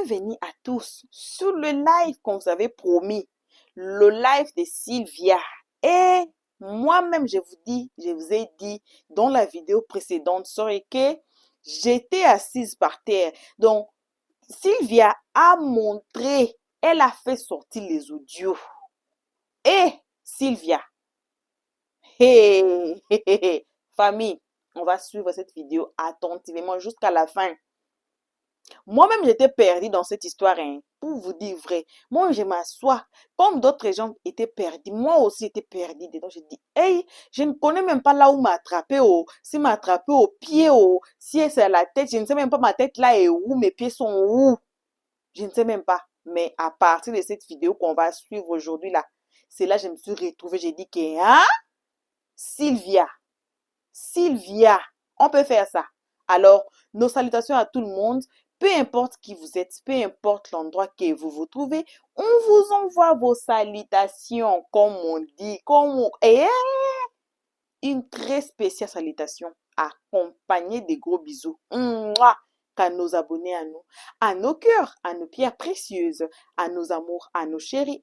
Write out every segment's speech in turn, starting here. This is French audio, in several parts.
bienvenue à tous sur le live qu'on vous avait promis, le live de Sylvia. Et moi-même, je vous ai dit dans la vidéo précédente, que j'étais assise par terre. Donc, Sylvia a montré, elle a fait sortir les audios. Et Sylvia, famille, on va suivre cette vidéo attentivement jusqu'à la fin. Moi-même, j'étais perdue dans cette histoire, hein, pour vous dire vrai. Moi, je m'assois, comme d'autres gens étaient perdus. Moi aussi, j'étais perdue dedans. Je dis, hey, je ne connais même pas là où m'attraper, oh. Si m'attraper au pied, oh. Si c'est à la tête, je ne sais même pas ma tête là est où, mes pieds sont où. Je ne sais même pas. Mais à partir de cette vidéo qu'on va suivre aujourd'hui là, c'est là que je me suis retrouvée. J'ai dit que, hein, Sylvia, on peut faire ça. Alors, nos salutations à tout le monde. Peu importe qui vous êtes, peu importe l'endroit que vous vous trouvez, on vous envoie vos salutations, comme on dit, et une très spéciale salutation accompagnée de gros bisous. Mouah! À nos abonnés à nos cœurs, à nos pierres précieuses, à nos amours, à nos chéris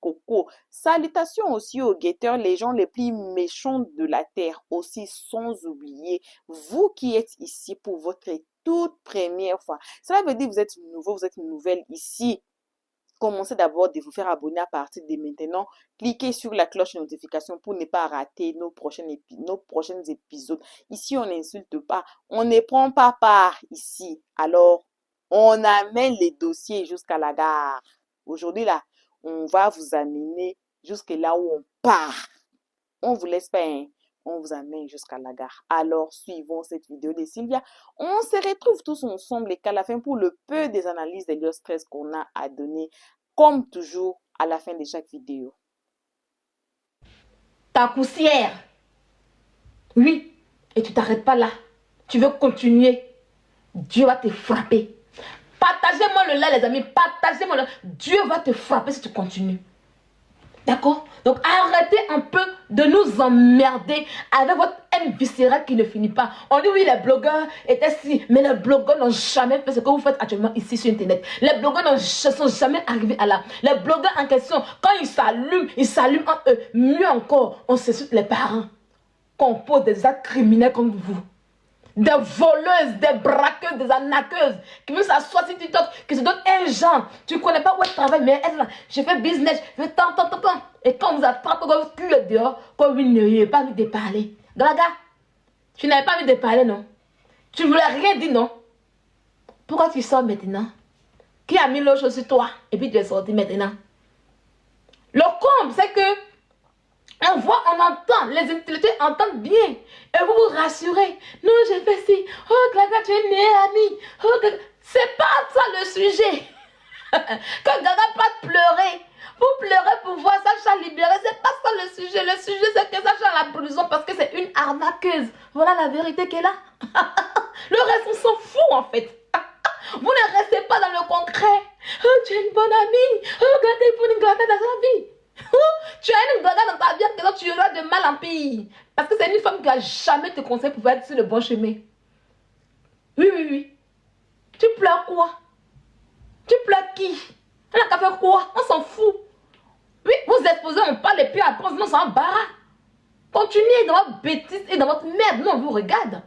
coco. Salutations aussi aux guetteurs, les gens les plus méchants de la terre, aussi sans oublier vous qui êtes ici pour votre toute première fois. Cela veut dire que vous êtes nouveau, vous êtes nouvelle ici. Commencez d'abord de vous faire abonner à partir de maintenant. Cliquez sur la cloche de notification pour ne pas rater nos prochains épisodes. Ici, on n'insulte pas. On ne prend pas part ici. Alors, on amène les dossiers jusqu'à la gare. Aujourd'hui, là, on va vous amener jusque là où on part. On vous laisse pas, hein? On vous amène jusqu'à la gare. Alors, suivons cette vidéo de Sylvia. On se retrouve tous ensemble et qu'à la fin pour le peu des analyses de stress qu'on a à donner, comme toujours, à la fin de chaque vidéo. Ta poussière. Oui, et tu t'arrêtes pas là. Tu veux continuer. Dieu va te frapper. Partagez-moi le là, les amis. Partagez-moi le. Dieu va te frapper si tu continues. D'accord? Donc arrêtez un peu de nous emmerder avec votre haine viscérale qui ne finit pas. On dit oui, les blogueurs étaient si, mais les blogueurs n'ont jamais fait ce que vous faites actuellement ici sur Internet. Les blogueurs ne sont jamais arrivés à là. Les blogueurs en question, quand ils s'allument en eux. Mieux encore, on s'insulte les parents qu'on pose des actes criminels comme vous. Des voleuses, des braqueuses, des arnaqueuses qui veulent s'asseoir sur TikTok, qui se donnent un genre. Tu ne connais pas où elle travaille, mais elle, je fais business, je fais tant. Et quand on vous attrape, quand vous cuez dehors, quand vous n'avez pas envie de parler. Galaga, tu n'avais pas envie de parler, non? Tu ne voulais rien dire, non? Pourquoi tu sors maintenant? Qui a mis l'eau sur toi? Et puis tu es sorti maintenant. Le comble, c'est que on voit, on entend, les intellectuels entendent bien. Et vous vous rassurez. Non, j'ai fait ci. Oh, Gaga, tu es née, ami. Oh, c'est pas ça le sujet. Que Gaga pas pleurer. Vous pleurez pour voir Sacha libérée. C'est pas ça le sujet. Le sujet, c'est que Sacha est à la prison parce que c'est une arnaqueuse. Voilà la vérité qu'elle a. Le reste, on s'en fout en fait. Vous ne restez pas dans le concret. Oh, tu es une bonne amie. Oh, regardez, pour une Gaga dans sa vie. Tu as une gaga dans ta vie que tu auras de mal en pire. Parce que c'est une femme qui n'a jamais te conseillé pour être sur le bon chemin. Oui. Tu pleures quoi? Tu pleures qui? Elle a qu'à faire quoi? On s'en fout. Oui, vous exposez, on parle et puis après on s'en barre. Continuez dans votre bêtise et dans votre merde. Non, on vous regarde.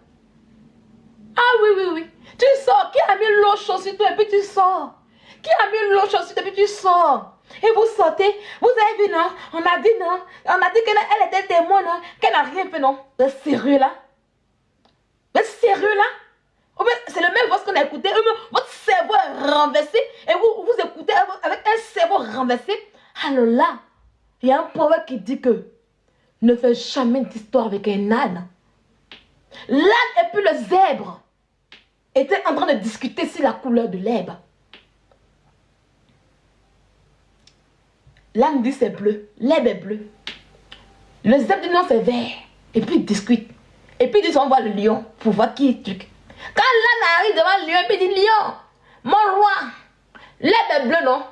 Ah oui. Tu sors. Qui a mis l'eau chaude sur toi et puis tu sors? Qui a mis l'eau chaude sur toi et puis tu sors? Et vous sortez, vous avez vu, non? On a dit non. On a dit qu'elle était témoin, non? Qu'elle n'a rien fait, non? Vous êtes sérieux là? Vous êtes sérieux là? C'est le même voix qu'on a écouté. Votre cerveau est renversé. Et vous écoutez avec un cerveau renversé. Alors là, il y a un proverbe qui dit que ne fais jamais d'histoire avec un âne. L'âne et puis le zèbre étaient en train de discuter sur la couleur de l'herbe. L'âne dit c'est bleu, l'herbe est bleue. Le zèbre dit non c'est vert. Et puis il discute. Et puis ils envoient le lion pour voir qui est truc. Quand l'âne arrive devant le lion, et puis il dit lion, mon roi, l'herbe est bleue non?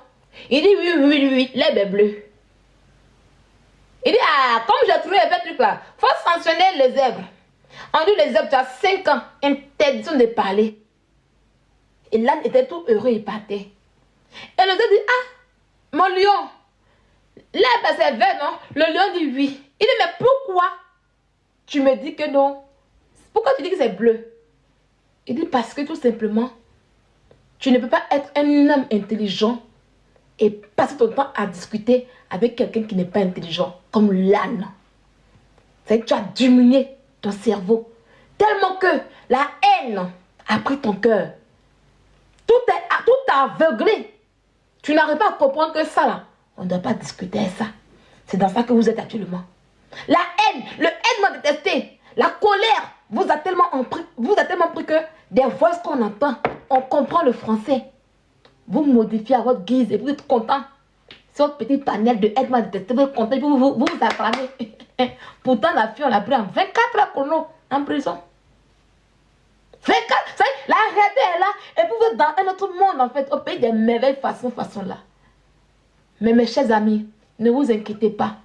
Il dit oui, l'herbe est bleue. Il dit ah, comme j'ai trouvé un truc là, faut sanctionner les zèbres. On dit les zèbres, tu as 5 ans, interdiction de parler. Et l'âne était tout heureux, il partait. Et le lion dit, ah, mon lion, l'herbe c'est vert, non? Le lion dit oui. Il dit, mais pourquoi tu me dis que non? Pourquoi tu dis que c'est bleu? Il dit, parce que tout simplement, tu ne peux pas être un homme intelligent et passer ton temps à discuter avec quelqu'un qui n'est pas intelligent, comme l'âne. C'est que tu as diminué ton cerveau. Tellement que la haine a pris ton cœur. Tout aveuglé. Tu n'arrives pas à comprendre que ça, là, on ne doit pas discuter de ça. C'est dans ça que vous êtes actuellement. La haine, le haine m'a détesté. La colère vous a tellement pris que des voix qu'on entend, on comprend le français. Vous modifiez à votre guise et vous êtes content. C'est votre petit panel de haine m'a détesté. Vous êtes content, vous acclamez. Pourtant, la fille, on l'a pris en 24 heures chrono en prison. 24, ça y est, la réalité est là. Et puis vous êtes dans un autre monde, en fait, au pays des merveilles façon là. Mais mes chers amis, ne vous inquiétez pas.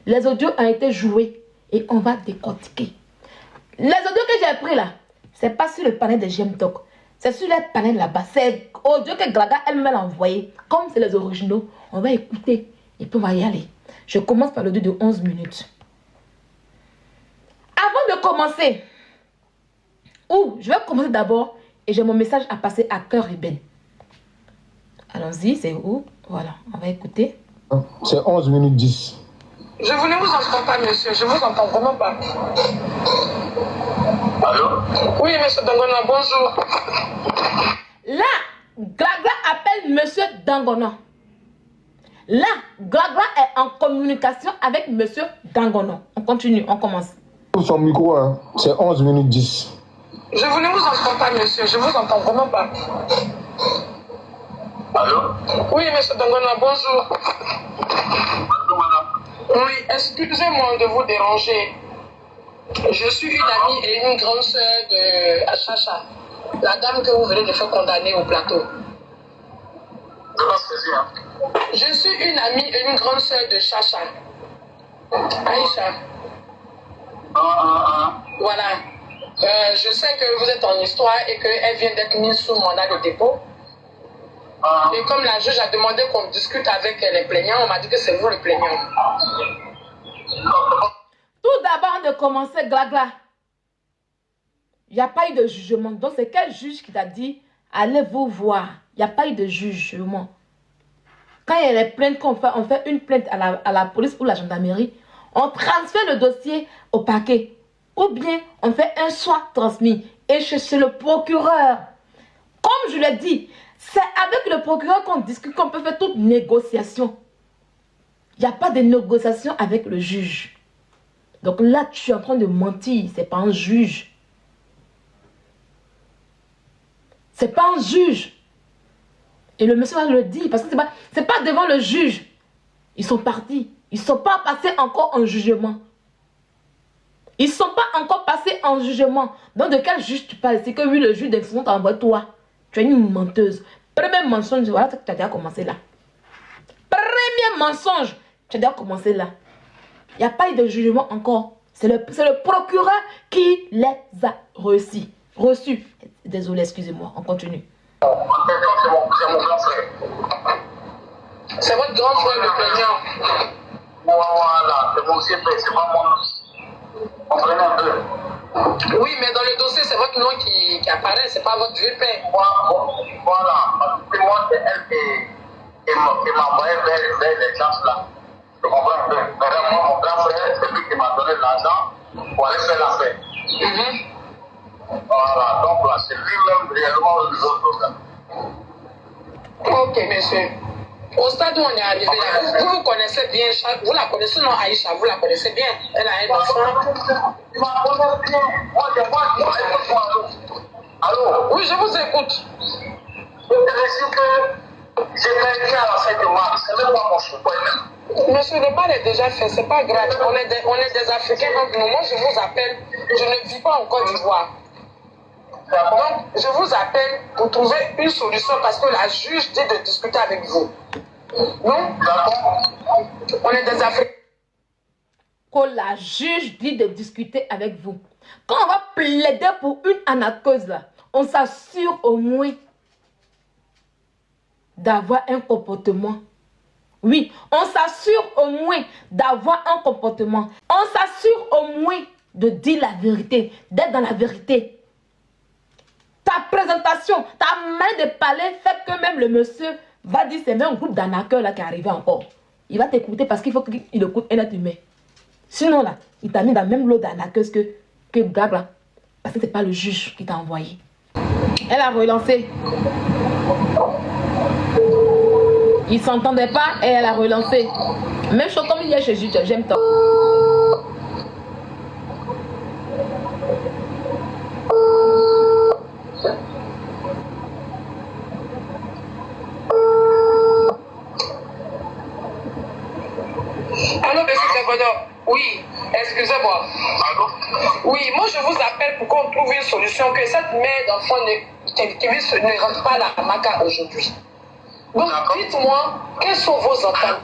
Les audios ont été joués et on va décortiquer. Les audios que j'ai pris là, c'est pas sur le panel de GM Talk. C'est sur les panels là-bas. C'est audio que Glaga elle-même a envoyé. Comme c'est les originaux, on va écouter et puis on va y aller. Je commence par l'audio de 11 minutes. Avant de commencer, je vais commencer d'abord et j'ai mon message à passer à Cœur et Ben. Allons-y, c'est où? Voilà, on va écouter. C'est 11 minutes 10. Je vous ne vous entends pas, monsieur. Je vous entends vraiment pas. Allô? Oui, monsieur Dangona, bonjour. Là, Glagla appelle monsieur Dangona. Là, Glagla est en communication avec monsieur Dangona. On continue, on commence. Son micro, hein, c'est 11 minutes 10. Je vous ne vous entends pas, monsieur. Je vous entends vraiment pas. Allô? Oui, monsieur Dangona, bonjour. Bonjour, madame. Oui, excusez-moi de vous déranger. Je suis une amie et une grande sœur de Achacha, la dame que vous venez de faire condamner au plateau. Je suis une amie et une grande sœur de Chacha, Aïcha. Voilà. Je sais que vous êtes en histoire et qu'elle vient d'être mise sous mandat de dépôt. Et comme la juge a demandé qu'on discute avec les plaignants, on m'a dit que c'est vous le plaignant. Tout d'abord, de commencer, Glagla. Il n'y a pas eu de jugement. Donc, c'est quel juge qui t'a dit, allez vous voir. Il n'y a pas eu de jugement. Quand il y a les plaintes qu'on fait, on fait une plainte à la police ou la gendarmerie, on transfère le dossier au parquet. Ou bien, on fait un soin transmis. Et chez le procureur. Comme je l'ai dit, c'est avec le procureur qu'on discute, qu'on peut faire toute négociation. Il n'y a pas de négociation avec le juge. Donc là, tu es en train de mentir. Ce n'est pas un juge. Ce n'est pas un juge. Et le monsieur le dit, parce que ce n'est pas devant le juge. Ils sont partis. Ils ne sont pas passés encore en jugement. Ils ne sont pas encore passés en jugement. Donc de quel juge tu parles? C'est que oui, le juge d'instruction t'envoie toi. Tu es une menteuse. Premier mensonge, voilà ce que tu as déjà commencé là. Premier mensonge, tu as déjà commencé là. Il n'y a pas eu de jugement encore. C'est le procureur qui les a reçus. Désolé, excusez-moi, on continue. C'est mon grand frère. C'est votre grand frère le plaignant. Voilà, c'est mon frère, c'est pas moi. On prenait un peu. Oui, mais dans le dossier, c'est votre nom qui apparaît, c'est pas votre vieux père. Voilà, parce que moi, c'est elle qui m'a envoyé vers les gens là. Tu comprends un peu? Mais moi, mon grand frère, c'est lui qui m'a donné de l'argent pour aller faire la fête. Voilà, donc là, c'est lui-même réellement le autres. Ok, monsieur. Au stade où on est arrivé là, vous connaissez bien, vous la connaissez, non, Aïcha, vous la connaissez bien. Elle a un enfant. Allô? Oui, je vous écoute. Je te que j'ai fait à la fête de mars, c'est même pas mon choix. Monsieur, le mal est déjà fait, c'est pas grave. On est des Africains entre nous. Moi, je vous appelle, je ne vis pas en Côte d'Ivoire. Donc, je vous appelle pour trouver une solution parce que la juge dit de discuter avec vous. Non? On est des Africains. Que la juge dit de discuter avec vous. Quand on va plaider pour une anakeuse là, on s'assure au moins d'avoir un comportement. Oui, on s'assure au moins d'avoir un comportement. On s'assure au moins de dire la vérité, d'être dans la vérité. Ta présentation, ta manière de parler fait que même le monsieur va dire c'est même un groupe d'arnaqueurs là qui est arrivé encore. Il va t'écouter parce qu'il faut qu'il écoute un être humain. Sinon là, il t'a mis dans le même lot d'arnaqueuses que Gab là. Parce que c'est pas le juge qui t'a envoyé. Elle a relancé. Ils s'entendaient pas et elle a relancé. Même chose comme hier chez Juge, j'aime tant. Allô, monsieur Salvador. Oui, excusez-moi. Allô? Oui, moi je vous appelle pour qu'on trouve une solution, que cette mère d'enfant ne rentre pas à la maca aujourd'hui. Donc dites-moi, quelles sont vos attentes?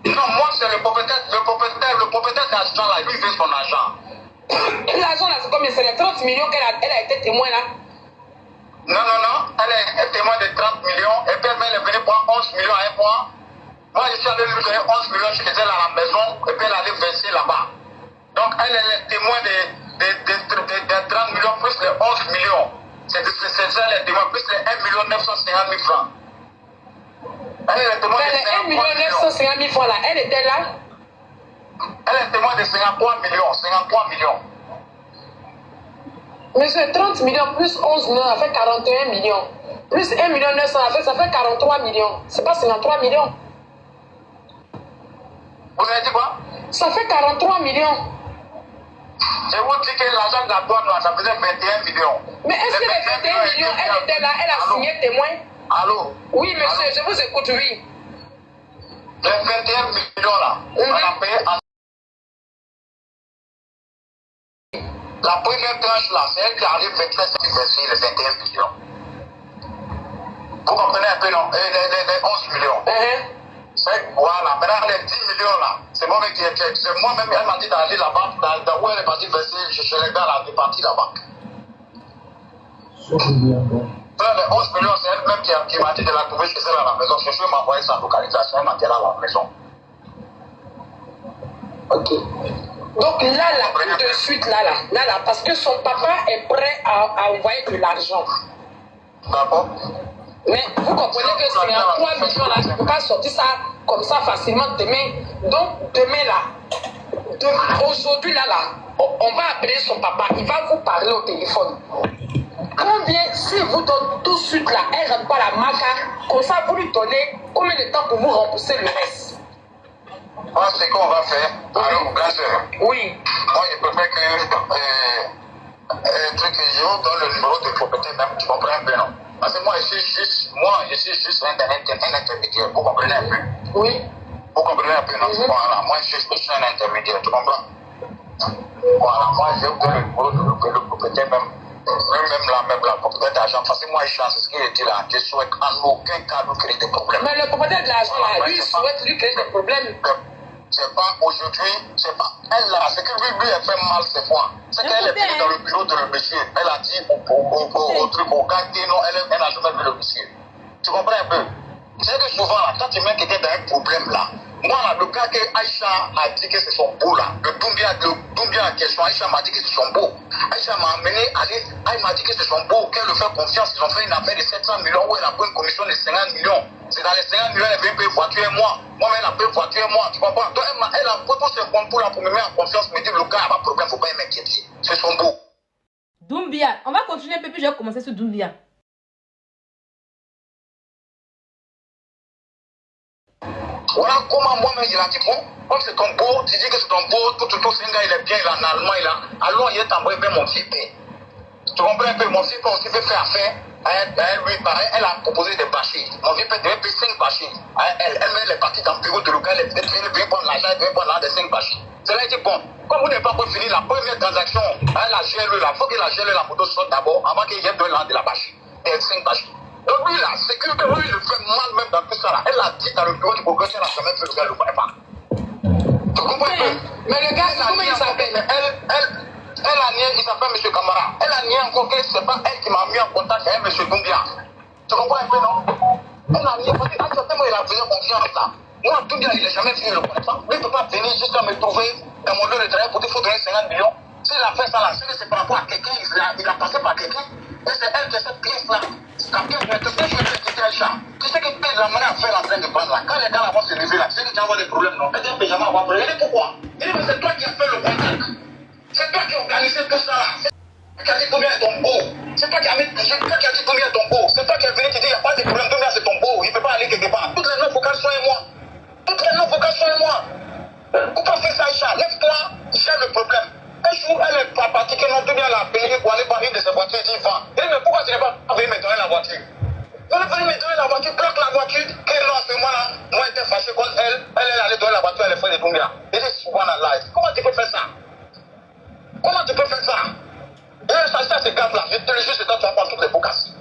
Non, moi c'est le propriétaire d'argent là, lui veut son argent. L'argent là, c'est combien? C'est les 30 millions qu'elle a été témoin là? Non, elle est témoin de 30 millions, et puis elle est venue prendre 11 millions à un mois. Moi je suis allé lui donner 11 millions chez elle à la maison, et puis elle allait verser là-bas. Donc elle est témoin de 30 millions plus les 11 millions. C'est ça les témoins, plus les 1 950 000 francs. Elle est témoin de 1 950 000 francs là, elle était là? Elle est témoin de 53 millions. Monsieur, 30 millions plus 11 millions, ça fait 41 millions. Plus 1 900 000, ça fait 43 millions. C'est pas 53 millions. Vous avez dit quoi? Ça fait 43 millions. Je vous dis que l'argent de la douane, ça faisait 21 millions. Mais est-ce que les 21 millions, elle était là, elle a signé témoin? Allô? Oui, monsieur, je vous écoute, oui. Les 21 millions là, on a payé en... La première tranche là, c'est elle qui arrive 29 verser les 21 millions. Vous comprenez un peu, non? Les 11 millions. Voilà, maintenant les 10 millions là, c'est moi-même elle m'a dit d'aller là-bas, où elle est partie verser, chez les gars là, elle est partie là-bas. Les 11 millions, c'est elle-même qui m'a dit de la trouver chez elle à la maison. Je suis m'envoyer sa localisation, elle m'a dit à la maison. Ok. Donc là, tout de suite, là, parce que son papa est prêt à envoyer de l'argent. D'accord. Mais vous comprenez que c'est un 3 millions là, je ne peux pas sortir ça comme ça facilement demain. Donc demain là, aujourd'hui là, on va appeler son papa, il va vous parler au téléphone. Combien, si vous donne tout de suite là, elle ne rentre pas la maca, comme ça vous lui donnez combien de temps pour vous rembourser le reste? Moi, ce qu'on va faire, alors, grand soeur, oui. moi je préfère que je vous donne le numéro de propriétaire même, tu comprends un peu, non? Parce que moi je suis juste un intermédiaire, vous comprenez un peu? Oui. Vous comprenez un peu, non? Voilà, moi je suis juste un intermédiaire, tu comprends? Voilà, moi je vous donne le numéro de le propriétaire même. Même la propriétaire d'argent, parce que moi je chance, ce qu'il dit là, je souhaite en aucun cas lui créer des problèmes. Mais le propriétaire de l'argent là, lui souhaite lui créer des problèmes. C'est pas aujourd'hui, c'est pas elle là, c'est que lui elle fait mal ces fois. C'est qu'elle est venue dans le bureau de le monsieur, elle a dit au truc, au quartier, non, elle n'a jamais vu le monsieur. Tu comprends un peu? C'est que souvent là, quand tu mets quelqu'un dans un problème là, moi là, le cas que Aïcha a dit que c'est son beau là, le Doumbia en question, Aïcha m'a dit que c'est son beau. Aïcha m'a amené, elle m'a dit que c'est son beau, qu'elle lui fait confiance, ils ont fait une affaire de 700 millions où elle a pris une commission de 50 millions. C'est dans les 50 millions, elle veut payer voiture et moi. Moi-même, elle a payé voiture et moi, tu comprends? Donc elle a pris tous ses comptes pour me mettre en confiance, me dire le gars n'a pas de problème, faut pas m'inquiéter. C'est son beau. Doumbia, on va continuer un peu, puis je vais commencer sur Doumbia. Voilà comment moi-même je l'ai dit, bon, comme c'est ton beau, tu dis que c'est ton beau, tout, c'est un gars, il est bien, il est en allemand, alors il est envoyé vers mon fils père. Tu comprends un peu, mon fils père aussi veut faire affaire, elle a proposé des bâchis. Mon fils père devait payer 5 bâchis. Elle est partie dans le bureau de local, elle devait prendre l'argent, elle devait prendre l'argent de 5 bâchis. C'est là qu'il dit, bon, comme vous n'avez pas encore fini la première transaction, elle a géré là, il faut que la gère la moto sorte d'abord, avant qu'il y ait 2 ans de la bâchis, et 5 bâchis. Donc lui là, c'est que lui le fait mal même dans tout ça là. Elle a dit dans le bureau du progrès, elle n'a jamais fait le gars, le connaît pas. Tu comprends un peu? Mais le gars, comment il s'appelle? Elle a nié, il s'appelle M. Camara. Elle a nié encore que c'est pas elle qui m'a mis en contact avec M. Doumbia. Tu comprends un peu, non? Elle n'a rien fait. Tellement il a besoin de confiance là. Moi, tout bien, il n'a jamais fini le connaissant. Lui, il ne peut pas venir juste à me trouver dans mon lieu de travail pour dire qu'il faut donner 50 millions. S'il a fait ça là, c'est par rapport à quelqu'un, il a passé par quelqu'un. Et c'est elle qui a cette pièce là. La pièce, mais qu'est-ce que je fais quitter un chat? Tu sais que tu es la manière à faire en train de prendre là. Quand les gars là vont se lever là, tu sais que tu vas avoir des problèmes, non? Elle dit un pyjama, on va prendre. Il dit pourquoi? Il dit, mais c'est toi qui as fait le contact. C'est toi qui as organisé tout ça là. C'est toi qui as dit combien est ton beau. C'est toi qui as dit combien est ton beau. C'est toi qui es venu te dire, il n'y a pas de problème, combien c'est ton beau. Il ne peut pas aller quelque part. Toutes les noms vocales sont et moi. Toutes les noms vocales sont et moi. Pourquoi faire ça, Aïcha? Lève-toi, gère le problème. Un jour, elle est pas partie que non, tout bien la payer pour aller par une de ses voitures, il dit, va. Il dit, mais pourquoi tu n'es pas venu me donner la voiture? Vous êtes venu me donner la voiture, bloque la voiture, qu'elle lance moi là. Moi, j'étais fâché contre elle. Elle allait donner la voiture, elle est fait de combien? Il dit, souvent la live. Comment tu peux faire ça? Comment tu peux faire ça? Et ça, c'est grave là. Je te le jure, c'est toi qui vas prendre toutes les bocasses.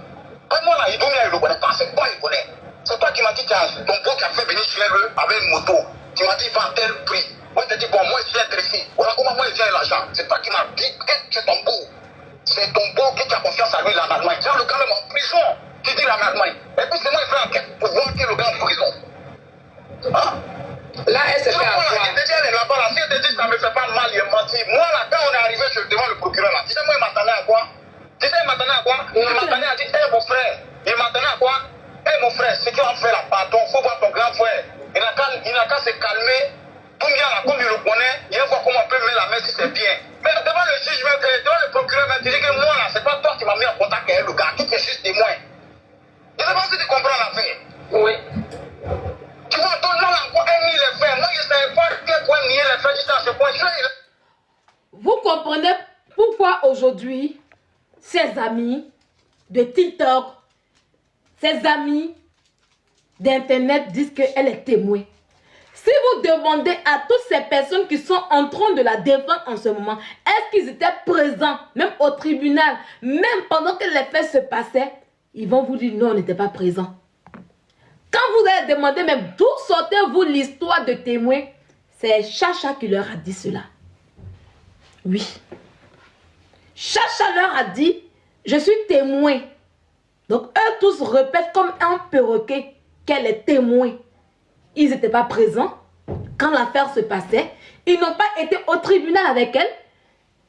Quand moi là, il donne, il le connaît pas. C'est toi, il connaît. C'est toi qui m'as dit, tiens, ton beau qui a fait venir chez eux avec une moto. Tu m'as dit, il va à tel prix. Moi, je t'ai dit, bon, moi, je suis intéressé. Voilà comment moi, je viens l'argent. C'est toi qui m'as dit que c'est ton beau. C'est ton beau qui a confiance à lui là en Allemagne. Genre, le gars même en prison, qui dit là en Allemagne. Et puis, c'est moi, il fait enquête pour voir que le gars est en prison. Hein? Là, elle s'est fait avoir. Déjà, elle est là-bas, là. Si elle te dit, ça me fait pas mal, il est menti. Moi, là, quand on est arrivé devant le procureur, là, tu sais, moi, il m'attendait à quoi? Tu sais, il m'attendait à quoi? Il m'attendait à dire, hé, mon frère. Il m'attendait à quoi? Hé, mon frère, ce qu'on fait là, pardon, faut voir ton grand frère. Il n'a qu'à se calmer. Tout bien là, comme il le connaît, il va voir comment on peut mettre la main si c'est bien. Mais devant le juge, devant le procureur, il dit que moi là, c'est pas toi qui m'as mis en contact avec le gars, tu fais juste témoin. Je sais pas si tu comprends l'affaire. Oui. Tu vois, ton nom là, elle nie les faits. Moi, je ne savais pas quel point nier les faits juste à ce point. Vous comprenez pourquoi aujourd'hui, ses amis de TikTok, ses amis d'Internet disent qu'elle est témoin. Si vous demandez à toutes ces personnes qui sont en train de la défendre en ce moment, est-ce qu'ils étaient présents, même au tribunal, même pendant que les faits se passaient, ils vont vous dire non, on n'était pas présents. Quand vous allez demander même d'où sortez-vous l'histoire de témoin, c'est Chacha qui leur a dit cela. Oui. Chacha leur a dit, je suis témoin. Donc eux tous répètent comme un perroquet qu'elle est témoin. Ils n'étaient pas présents quand l'affaire se passait. Ils n'ont pas été au tribunal avec elle.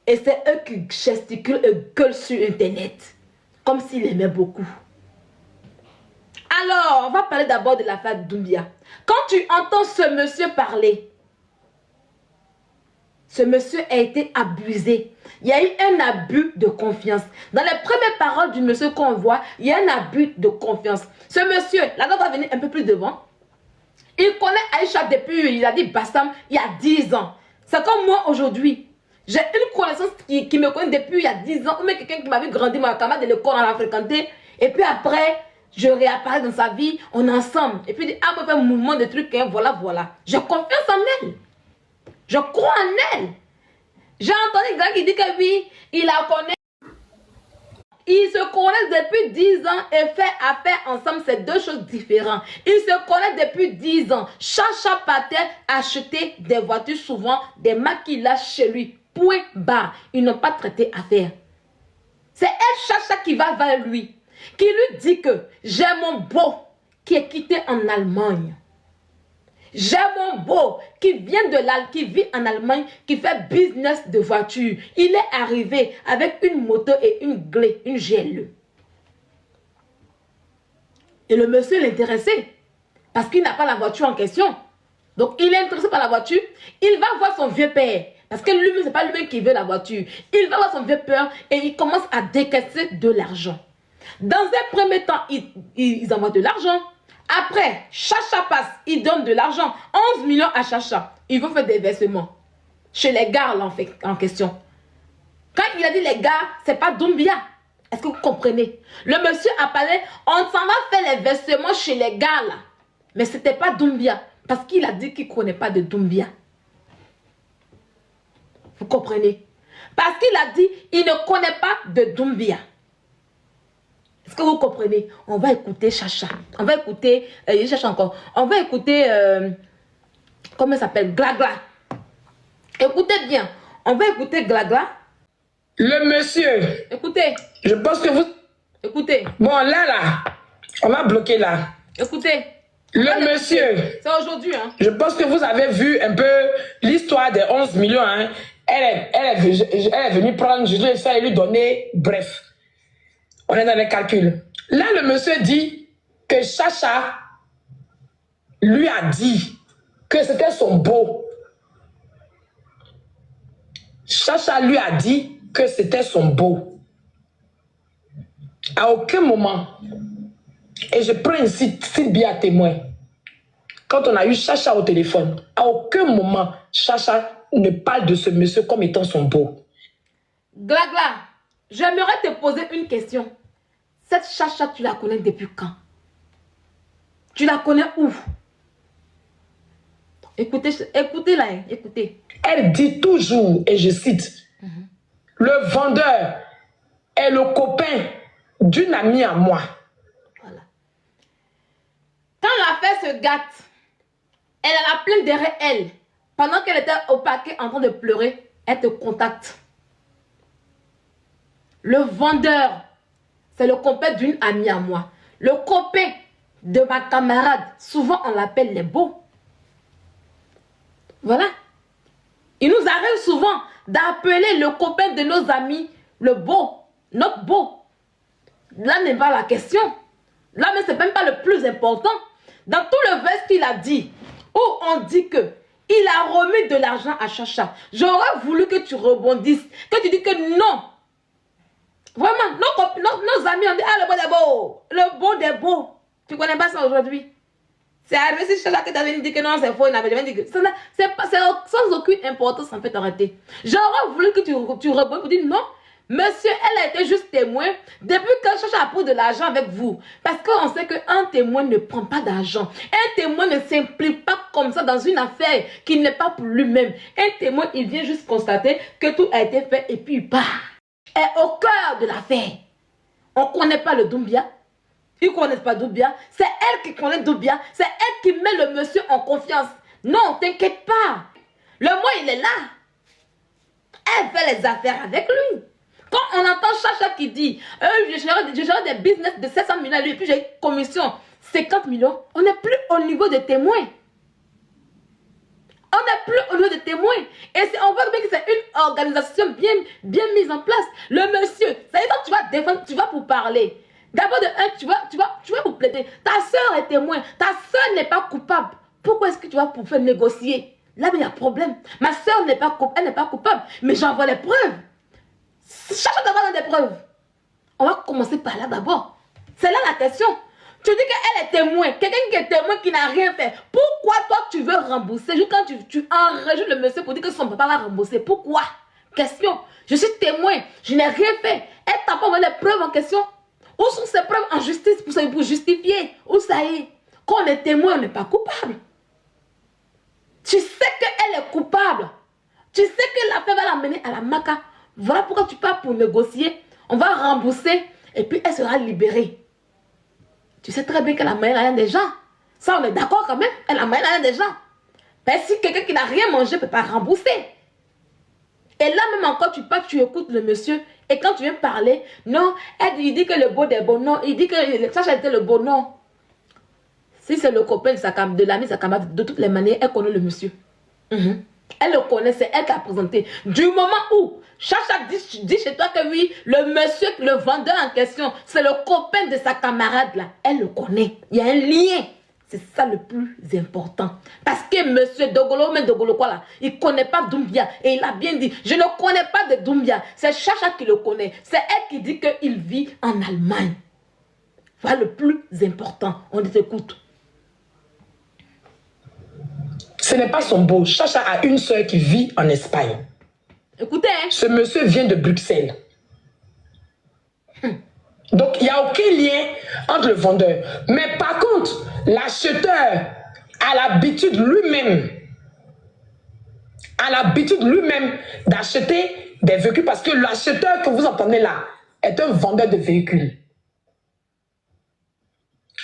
Et c'est eux qui gesticulent et gueulent sur Internet. Comme s'ils l'aimaient beaucoup. Alors, on va parler d'abord de l'affaire Doumbia. Quand tu entends ce monsieur parler, ce monsieur a été abusé. Il y a eu un abus de confiance. Dans les premières paroles du monsieur qu'on voit, il y a un abus de confiance. Ce monsieur, là, on va venir un peu plus devant. Il connaît Aïcha depuis, il a dit Bassam, il y a 10 ans. C'est comme moi aujourd'hui. J'ai une connaissance qui me connaît depuis il y a 10 ans. Ou même quelqu'un qui m'a vu grandir, ma camarade de l'école, on l'a fréquenté. Et puis après, je réapparais dans sa vie, on est ensemble. Et puis, ah, on fait un mouvement de trucs, hein, voilà, voilà. J'ai confiance en elle. Je crois en elle. J'ai entendu un gars qui dit que oui, il la connaît. Ils se connaissent depuis 10 ans et faire affaire ensemble, c'est deux choses différentes. Ils se connaissent depuis 10 ans. Chacha partait acheter des voitures, souvent des maquillages chez lui. Point barre. Ils n'ont pas traité affaire. C'est elle, Chacha, qui va vers lui. Qui lui dit que j'ai mon beau qui est quitté en Allemagne. J'ai mon beau qui vit en Allemagne, qui fait business de voiture. Il est arrivé avec une moto et une GLE. Et le monsieur l'intéressait parce qu'il n'a pas la voiture en question. Donc il est intéressé par la voiture. Il va voir son vieux père. Parce que lui, ce n'est pas lui-même qui veut la voiture. Il va voir son vieux père et il commence à décaisser de l'argent. Dans un premier temps, ils envoient de l'argent. Après, Chacha passe, il donne de l'argent, 11 millions à Chacha. Il veut faire des versements chez les gars là, en question. Quand il a dit les gars, c'est pas Doumbia. Est-ce que vous comprenez? Le monsieur a parlé, on s'en va faire les versements chez les gars là. Mais c'était pas Doumbia. Parce qu'il a dit qu'il ne connaît pas de Doumbia. Vous comprenez? Parce qu'il a dit, il ne connaît pas de Doumbia. Est-ce que vous comprenez? On va écouter Chacha. On va écouter, il cherche encore. On va écouter, comment il s'appelle? Glagla. Écoutez bien. On va écouter Glagla. Le monsieur. Écoutez. Je pense que vous... Écoutez. Bon, là, On m'a bloqué là. Écoutez. Le monsieur. C'est aujourd'hui, hein. Je pense que vous avez vu un peu l'histoire des 11 millions. Hein. Elle est venue prendre, je lui ai lui donner. Bref, on est dans les calculs. Là, le monsieur dit que Chacha lui a dit que c'était son beau. Chacha lui a dit que c'était son beau. À aucun moment, et je prends ici Sylvie à témoin, quand on a eu Chacha au téléphone, à aucun moment, Chacha ne parle de ce monsieur comme étant son beau. Glagla, j'aimerais te poser une question. Cette Chacha, tu la connais depuis quand? Tu la connais où? Écoutez là, écoutez. Elle dit toujours, et je cite, le vendeur est le copain d'une amie à moi. Voilà. Quand l'affaire se gâte, elle a la plainte derrière elle. Pendant qu'elle était au paquet en train de pleurer, elle te contacte. Le vendeur, c'est le copain d'une amie à moi. Le copain de ma camarade, souvent on l'appelle les beaux. Voilà. Il nous arrive souvent d'appeler le copain de nos amis le beau, notre beau. Là n'est pas la question. Là, mais c'est même pas le plus important. Dans tout le verset qu'il a dit, où on dit que il a remis de l'argent à Chacha. J'aurais voulu que tu rebondisses, que tu dis que non. Vraiment, nos amis ont dit, ah, le beau des beaux, le beau des beaux. Tu connais pas ça aujourd'hui? C'est arrivé si Chacha qui t'avait dit que non, c'est faux, il n'avait jamais dit que c'est sans aucune importance en fait, arrêter. J'aurais voulu que tu rebondisses pour dire non. Monsieur, elle a été juste témoin depuis que Chacha a pris de l'argent avec vous. Parce qu'on sait qu'un témoin ne prend pas d'argent. Un témoin ne s'implique pas comme ça dans une affaire qui n'est pas pour lui-même. Un témoin, il vient juste constater que tout a été fait et puis il part. Et au cœur de l'affaire, on ne connaît pas le Doumbia. Ils ne connaissent pas Doumbia. C'est elle qui connaît Doumbia. C'est elle qui met le monsieur en confiance. Non, t'inquiète pas. Le mois, il est là. Elle fait les affaires avec lui. Quand on entend Chacha qui dit je gère des business de 700 millions à lui, et puis j'ai une commission 50 millions, on n'est plus au niveau des témoins. On n'est plus au niveau des témoins. Et on voit bien que c'est une organisation bien mise en place. Le monsieur, ça veut dire que tu vas défendre, tu vas pour parler. D'abord de un, tu vas pour plaider. Ta soeur est témoin. Ta soeur n'est pas coupable. Pourquoi est-ce que tu vas pour faire négocier? Là, il y a un problème. Ma soeur n'est pas coupable. Mais j'envoie les preuves. Chacha d'avoir des preuves. On va commencer par là d'abord. C'est là la question. Tu dis qu'elle est témoin. Quelqu'un qui est témoin qui n'a rien fait. Pourquoi toi tu veux rembourser? Juste quand tu enregistres le monsieur pour dire que son papa va rembourser. Pourquoi? Question. Je suis témoin. Je n'ai rien fait. Elle t'a pas envoyé les preuves en question. Où sont ces preuves en justice pour justifier? Où ça y est? Quand on est témoin, on n'est pas coupable. Tu sais qu'elle est coupable. Tu sais que l'affaire va l'amener à la maca. Voilà pourquoi tu pars pour négocier. On va rembourser et puis elle sera libérée. Tu sais très bien qu'elle a moyen rien des gens. Ça, on est d'accord quand même. Elle a moyen rien des gens. Mais si quelqu'un qui n'a rien mangé ne peut pas rembourser. Et là même encore, tu pars, tu écoutes le monsieur. Et quand tu viens parler, non, il dit que le beau des beaux, non. Il dit que Chacha était le beau, non. Si c'est le copain de l'ami de sa camarade, de toutes les manières, elle connaît le monsieur. Elle le connaît, c'est elle qui a présenté. Du moment où Chacha dit chez toi que oui, le monsieur, le vendeur en question, c'est le copain de sa camarade là. Elle le connaît. Il y a un lien. C'est ça le plus important. Parce que monsieur Dogolo, mais Dogolo quoi là, il ne connaît pas Doumbia. Et il a bien dit, je ne connais pas de Doumbia. C'est Chacha qui le connaît. C'est elle qui dit qu'il vit en Allemagne. Voilà le plus important. On t'écoute. Ce n'est pas son beau. Chacha a une soeur qui vit en Espagne. Écoutez. Hein? Ce monsieur vient de Bruxelles. Donc, il n'y a aucun lien entre le vendeur. Mais par contre, l'acheteur a l'habitude lui-même d'acheter des véhicules parce que l'acheteur que vous entendez là est un vendeur de véhicules.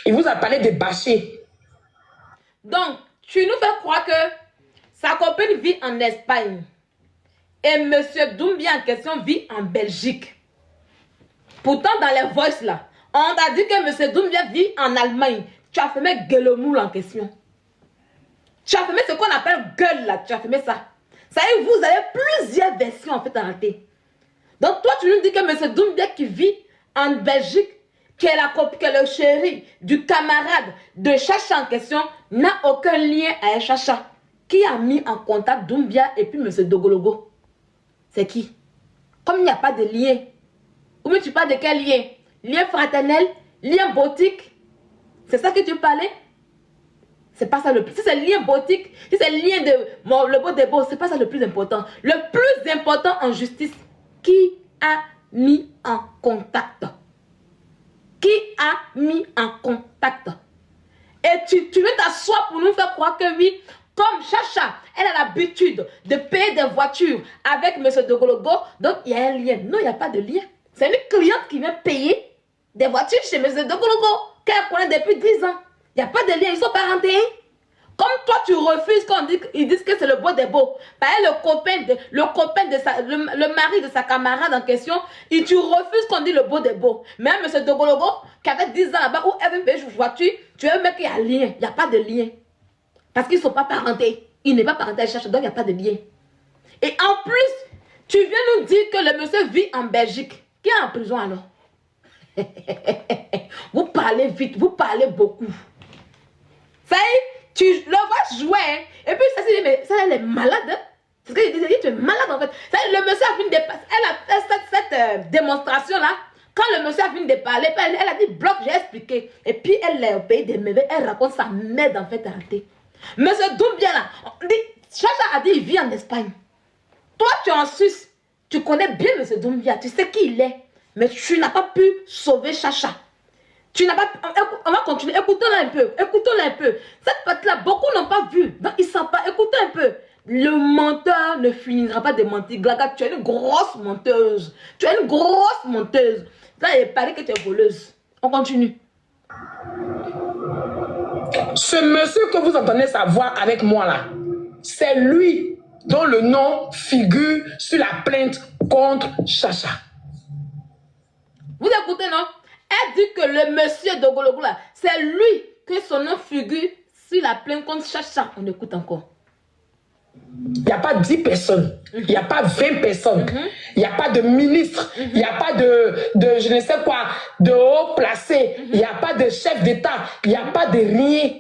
Il vous a parlé de bâcher. Donc, tu nous fais croire que sa copine vit en Espagne et monsieur Doumbia en question vit en Belgique. Pourtant, dans les voices là, On t'a dit que M. Doumbia vit en Allemagne. Tu as fermé Gueulemoul en question. Tu as fermé ce qu'on appelle gueule là. Tu as fermé ça. Ça y est, vous avez plusieurs versions en fait en réalité. Donc toi, tu nous dis que M. Doumbia qui vit en Belgique, qui est le chéri du camarade de Chacha en question, n'a aucun lien avec Chacha. Qui a mis en contact Doumbia et puis M. Dogologo? C'est qui? Comme il n'y a pas de lien. Ou bien tu parles de quel lien? Lien fraternel? Lien boutique? C'est ça que tu parlais? C'est pas ça le plus. Si c'est lien boutique, si c'est lien de le beau des beaux, c'est pas ça le plus important. Le plus important en justice, qui a mis en contact? Qui a mis en contact? Et tu veux t'asseoir pour nous faire croire que oui, comme Chacha, elle a l'habitude de payer des voitures avec M. Dogologo, donc il y a un lien. Non, il n'y a pas de lien. C'est une cliente qui vient payer des voitures chez M. Dogologo, qu'elle connaît depuis 10 ans. Il n'y a pas de lien, ils sont parentés. Comme toi, tu refuses qu'on dit, ils disent que c'est le beau des beaux. Le mari de sa camarade en question, et tu refuses qu'on dit le beau des beaux. Mais M. Dogologo, qui avait 10 ans là-bas, où elle veut payer une voiture, tu veux mettre qu'il y a un lien. Il n'y a pas de lien. Parce qu'ils ne sont pas parentés. Il n'est pas parenté à Chacha, donc il n'y a pas de lien. Et en plus, tu viens nous dire que le monsieur vit en Belgique. Qui est en prison alors? Vous parlez vite, vous parlez beaucoup. Ça y est, tu le vois jouer. Hein? Et puis ça, c'est mais ça, elle est malade. Hein? C'est ce que je disais, tu es malade en fait. Ça y est, le monsieur a fini de passer. Elle a fait cette démonstration-là. Quand le monsieur a fini de parler, elle a dit bloc, j'ai expliqué. Et puis elle est au pays des merveilles, elle raconte sa merde en fait arrêtée. Monsieur Doumbia là, Chacha a dit il vit en Espagne. Toi tu es en Suisse, tu connais bien Monsieur Doumbia, tu sais qui il est. Mais tu n'as pas pu sauver Chacha. Tu n'as pas. On va continuer, écoutons-la un peu. Écoutons-la un peu. Cette partie-là, beaucoup n'ont pas vu. Donc ils ne savent pas. Écoutez un peu. Le menteur ne finira pas de mentir. Glaga, tu es une grosse menteuse. Tu es une grosse menteuse. Là, il paraît que tu es voleuse. On continue. Ce monsieur que vous entendez sa voix avec moi là, c'est lui dont le nom figure sur la plainte contre Chacha. Vous écoutez, non? Elle dit que le monsieur Dogologo là, c'est lui que son nom figure sur la plainte contre Chacha. On écoute encore. Il n'y a pas 10 personnes, il n'y a pas 20 personnes, il n'y a pas de ministre, il n'y a pas de je ne sais quoi, de haut placé, il n'y a pas de chef d'État, il n'y a pas de rien,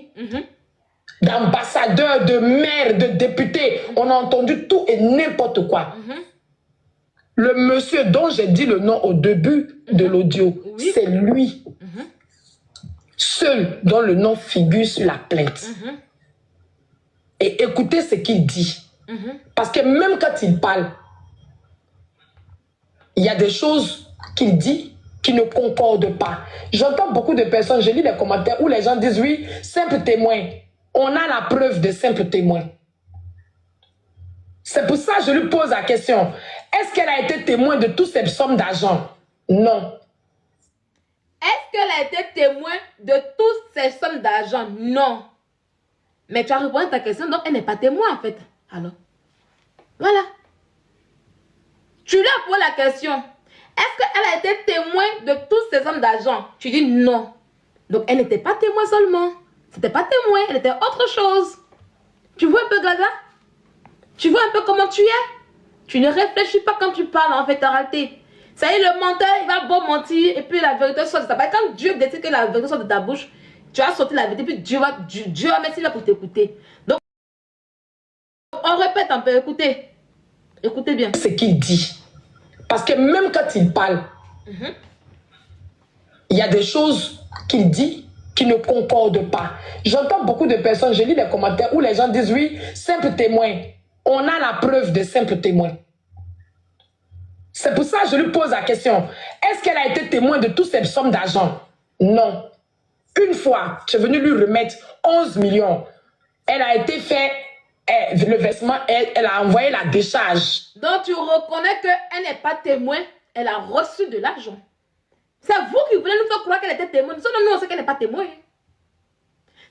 d'ambassadeur, de maire, de député. On a entendu tout et n'importe quoi. Le monsieur dont j'ai dit le nom au début de l'audio, c'est lui. Seul dont le nom figure sur la plainte. Et écoutez ce qu'il dit. Parce que même quand il parle, il y a des choses qu'il dit qui ne concordent pas. J'entends beaucoup de personnes, je lis des commentaires où les gens disent oui, simple témoin. On a la preuve de simple témoin. C'est pour ça que je lui pose la question. Est-ce qu'elle a été témoin de toutes ces sommes d'argent? Non. Est-ce qu'elle a été témoin de toutes ces sommes d'argent? Non. Mais tu as répondu à ta question, donc elle n'est pas témoin en fait. Alors, voilà. Tu lui as posé la question. Est-ce qu'elle a été témoin de toutes ces sommes d'argent? Tu dis non. Donc elle n'était pas témoin seulement. C'était pas témoin, elle était autre chose. Tu vois un peu Gaga? Tu vois un peu comment tu es? Tu ne réfléchis pas quand tu parles en fait en réalité. Ça y est, le menteur, il va beau mentir et puis la vérité sort de ta bouche. Quand Dieu décide que la vérité sort de ta bouche, tu vas sortir la vérité, puis Dieu va mettre là pour t'écouter. Donc, on répète un peu, écoutez. Écoutez bien. Ce qu'il dit. Parce que même quand il parle, il y a des choses qu'il dit qui ne concordent pas. J'entends beaucoup de personnes, je lis des commentaires où les gens disent oui, simple témoin. On a la preuve de simple témoin. C'est pour ça que je lui pose la question. Est-ce qu'elle a été témoin de toutes ces sommes d'argent? Non. Une fois, tu es venu lui remettre 11 millions. Elle a été fait le versement, elle a envoyé la décharge. Donc tu reconnais qu'elle n'est pas témoin, elle a reçu de l'argent. C'est vous qui voulez nous faire croire qu'elle était témoin. Nous, on sait qu'elle n'est pas témoin.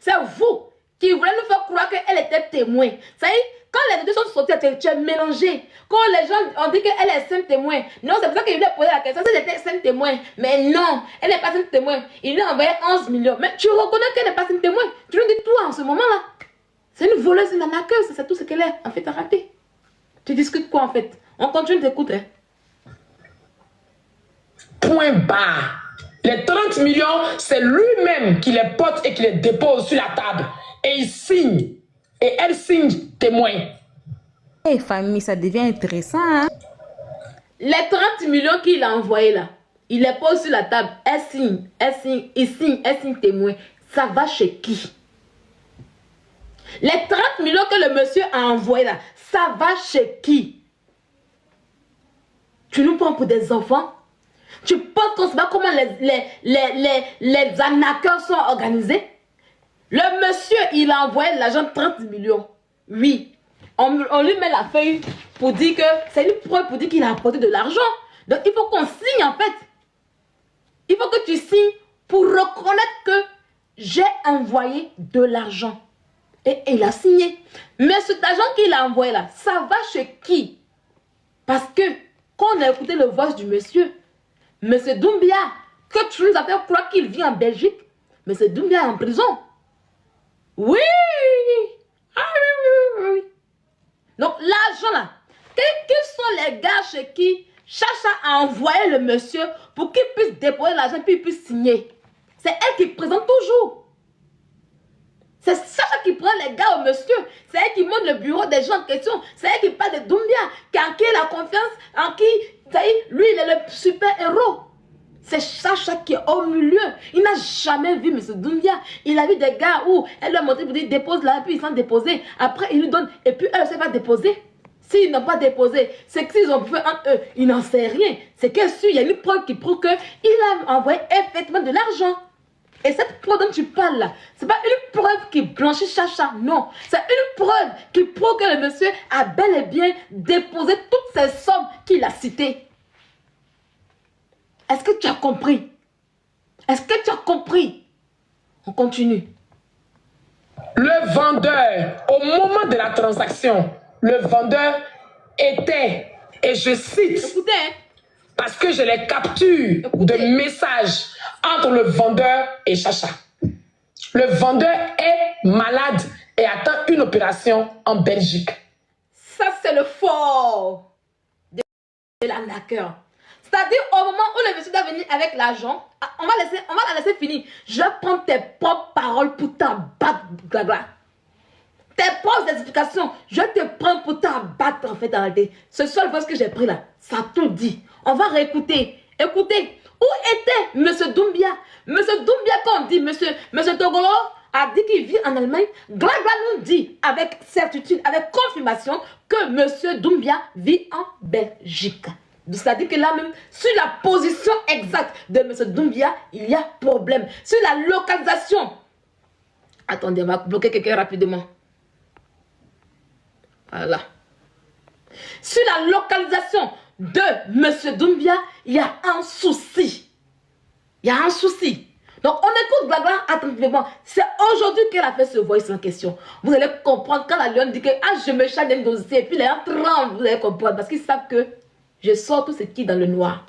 C'est vous qui voulait nous faire croire qu'elle était témoin. Ça y est, quand les deux sont sortis, tu es mélangé. Quand les gens ont dit qu'elle est sainte témoin, non, c'est pour ça qu'il voulait poser la question si elle était sainte témoin. Mais non, elle n'est pas sainte témoin. Il lui a envoyé 11 millions. Mais tu reconnais qu'elle n'est pas sainte témoin. Tu nous dis tout en ce moment-là. C'est une voleuse, une arnaqueuse, c'est tout ce qu'elle est. En fait, t'as raté. Tu discutes quoi en fait? On continue d'écouter. Point barre. Les 30 millions, c'est lui-même qui les porte et qui les dépose sur la table. Et il signe. Et elle signe témoin. Eh, famille, ça devient intéressant, hein? Les 30 millions qu'il a envoyés là, il les pose sur la table. Elle signe, il signe, elle signe témoin. Ça va chez qui? Les 30 millions que le monsieur a envoyés là, ça va chez qui? Tu nous prends pour des enfants? Tu penses qu'on ne sait pas comment les arnaqueurs sont organisés? Le monsieur, il a envoyé l'argent de 30 millions. Oui. On lui met la feuille pour dire que c'est une preuve pour dire qu'il a apporté de l'argent. Donc il faut qu'on signe en fait. Il faut que tu signes pour reconnaître que j'ai envoyé de l'argent. Et il a signé. Mais cet argent qu'il a envoyé là, ça va chez qui? Parce que quand on a écouté le voix du monsieur, monsieur Doumbia, que tu nous as fait croire qu'il vit en Belgique, monsieur Doumbia est en prison. Oui! Ah oui, oui, oui. Donc l'argent là, quels sont les gars chez qui Chacha a envoyé le monsieur pour qu'il puisse déposer l'argent puis il puisse signer? C'est elle qui présente toujours. C'est Chacha qui prend les gars au monsieur. C'est elle qui monte le bureau des gens en question. C'est elle qui parle de Doumbia, en qui elle a confiance, en qui, ça y est, lui il est le super héros. C'est Chacha qui est au milieu. Il n'a jamais vu M. Doumbia. Il a vu des gars où elle lui a montré pour dire dépose là, puis ils sont déposés. Après, il lui donne, et puis elle ne sait pas déposer. S'ils n'ont pas déposé, c'est qu'ils ont fait entre eux. Il n'en sait rien. C'est que il y a une preuve qui prouve qu'il a envoyé effectivement de l'argent. Et cette preuve dont tu parles là, ce n'est pas une preuve qui blanchit Chacha, non. C'est une preuve qui prouve que le monsieur a bel et bien déposé toutes ces sommes qu'il a citées. Est-ce que tu as compris? Est-ce que tu as compris? On continue. Le vendeur, au moment de la transaction, le vendeur était, et je cite, Écoutez, hein? parce que je les capture de messages entre le vendeur et Chacha. Le vendeur est malade et attend une opération en Belgique. Ça, c'est le fort de l'arnaqueur. C'est-à-dire, au moment où le monsieur doit venir avec l'argent, on va la laisser finir. Je vais prendre tes propres paroles pour t'abattre, blabla. Tes propres explications, je te prends pour t'abattre en fait en réalité. Ce seul voix que j'ai pris là, ça tout dit. On va réécouter. Écoutez, où était monsieur Doumbia? Monsieur Doumbia, quand on dit monsieur Togolo a dit qu'il vit en Allemagne, Glagla nous dit avec certitude, avec confirmation que monsieur Doumbia vit en Belgique. C'est-à-dire que là même, sur la position exacte de M. Doumbia, il y a problème. Sur la localisation. Attendez, on va bloquer quelqu'un rapidement. Voilà. Sur la localisation de M. Doumbia, il y a un souci. Il y a un souci. Donc, on écoute Glagla attentivement. C'est aujourd'hui qu'elle a fait ce voice en question. Vous allez comprendre quand la lionne dit que je me charge d'un dossier et puis les gens tremblent. Vous allez comprendre parce qu'ils savent que je sors tout ce qui est dans le noir.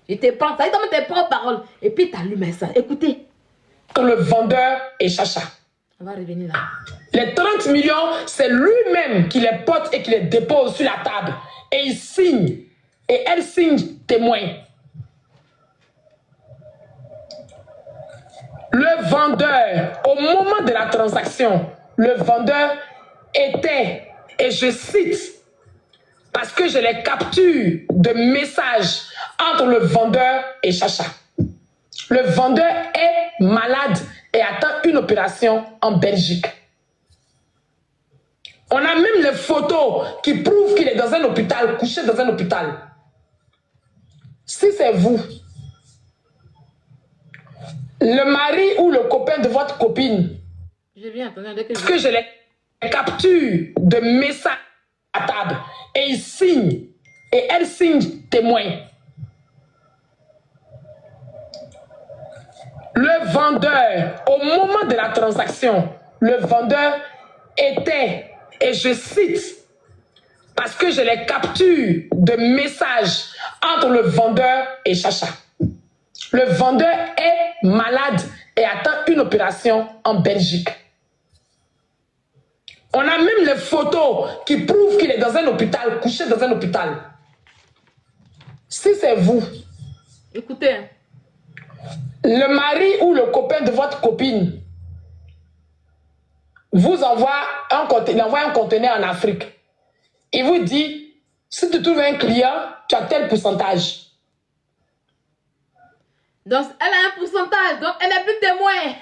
Je te prends, ça y est, dans tes propres paroles. Et puis, tu allumes ça. Écoutez. Le vendeur et Chacha. On va revenir là. Les 30 millions, c'est lui-même qui les porte et qui les dépose sur la table. Et il signe. Et elle signe témoin. Le vendeur, au moment de la transaction, le vendeur était, et je cite, parce que je les capture de messages entre le vendeur et Chacha. Le vendeur est malade et attend une opération en Belgique. On a même les photos qui prouvent qu'il est dans un hôpital, couché dans un hôpital. Si c'est vous, le mari ou le copain de votre copine, Je viens, attendez, parce que je les capture de messages à table et il signe et elle signe témoin. Le vendeur, au moment de la transaction, le vendeur était, et je cite, parce que j'ai les captures de messages entre le vendeur et Chacha. Le vendeur est malade et attend une opération en Belgique. On a même les photos qui prouvent qu'il est dans un hôpital, couché dans un hôpital. Si c'est vous, Écoutez, hein. le mari ou le copain de votre copine vous envoie un conteneur en Afrique. Il vous dit, si tu trouves un client, tu as tel pourcentage. Donc, elle a un pourcentage, donc elle n'est plus témoin.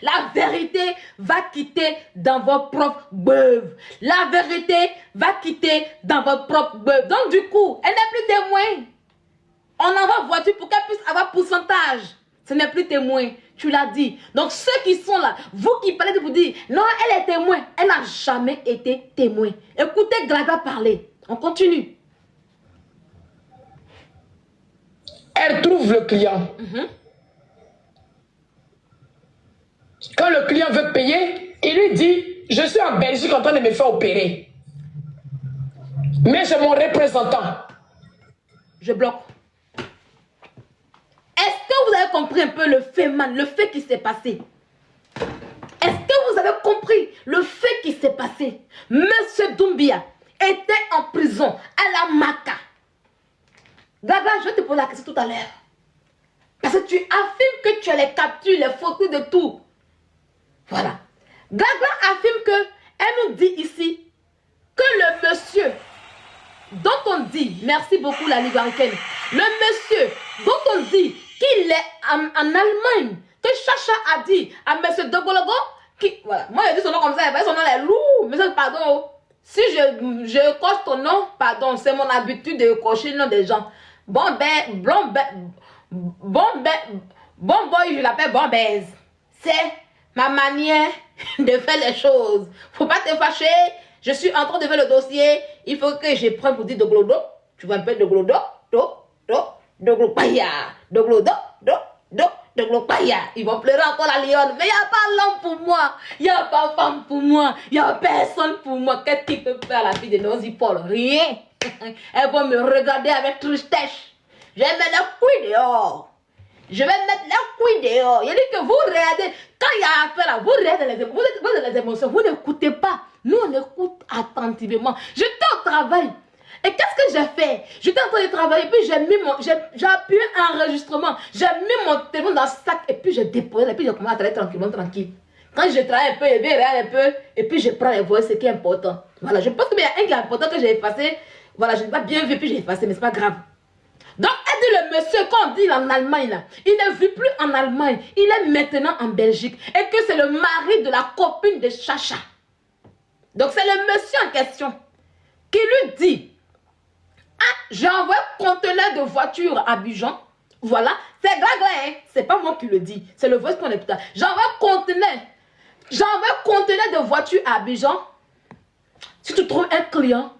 La vérité va quitter dans votre propre beuve. La vérité va quitter dans votre propre beuve. Donc, du coup, elle n'est plus témoin. On envoie voiture pour qu'elle puisse avoir pourcentage. Ce n'est plus témoin. Tu l'as dit. Donc, ceux qui sont là, vous qui parlez de vous dire, non, elle est témoin. Elle n'a jamais été témoin. Écoutez Glaga parler. On continue. Elle trouve le client. Quand le client veut payer, il lui dit, je suis en Belgique en train de me faire opérer. Mais j'ai mon représentant. Je bloque. Est-ce que vous avez compris un peu le fait, man, le fait qui s'est passé? Est-ce que vous avez compris le fait qui s'est passé? Monsieur Doumbia était en prison à la Maca. Gaga, je te pose la question tout à l'heure. Parce que tu affirmes que tu as les captures, les photos de tout. Voilà. Gaga affirme que, elle nous dit ici, que le monsieur dont on dit, merci beaucoup la Ligue américaine, le monsieur dont on dit qu'il est en Allemagne, que Chacha a dit à monsieur Dogologo, qui, voilà, moi je dis son nom comme ça, son nom est lourd, mais pardon, si je coche ton nom, pardon, c'est mon habitude de cocher le nom des gens. Bon boy, je l'appelle bon baise. C'est ma manière de faire les choses. Faut pas te fâcher. Je suis en train de faire le dossier. Il faut que je prenne pour dire de glodo. Tu vois un peu de glodo, de glopaya, de glodo, de glopaya. Ils vont pleurer encore la lionne. Mais il n'y a pas l'homme pour moi. Il n'y a pas femme pour moi. Il n'y a personne pour moi. Qu'est-ce qu'il peut faire la fille de Nosy Paul? Rien. Elles vont me regarder avec tristesse. Je vais mettre les couilles dehors. Je vais mettre les couilles dehors. Il dit que vous regardez, quand il y a affaire là, vous regardez vous êtes dans les émotions, vous n'écoutez pas. Nous, on écoute attentivement. J'étais au travail. Et qu'est-ce que j'ai fait? J'étais en train de travailler, puis j'ai appuyé un enregistrement. J'ai mis mon téléphone dans le sac, et puis j'ai déposé, et puis j'ai commencé à travailler tranquillement, tranquille. Quand je travaille un peu, je vais regarder un peu, et puis je prends les voix, ce qui est important. Voilà, je pense qu'il y a un qui est important que j'ai effacé. Voilà, je n'ai pas bien vu, puis j'ai effacé, mais c'est pas grave. Donc, elle dit le monsieur, quand on dit en Allemagne, là, il ne vit plus en Allemagne, il est maintenant en Belgique. Et que c'est le mari de la copine de Chacha. Donc, c'est le monsieur en question qui lui dit, ah, j'ai envoyé un conteneur de voiture à Abidjan. Voilà, c'est Gaga, hein? C'est pas moi qui le dis, c'est le voice qu'on est tout à l'heure. J'envoie un conteneur de voiture à Abidjan. Si tu trouves un client,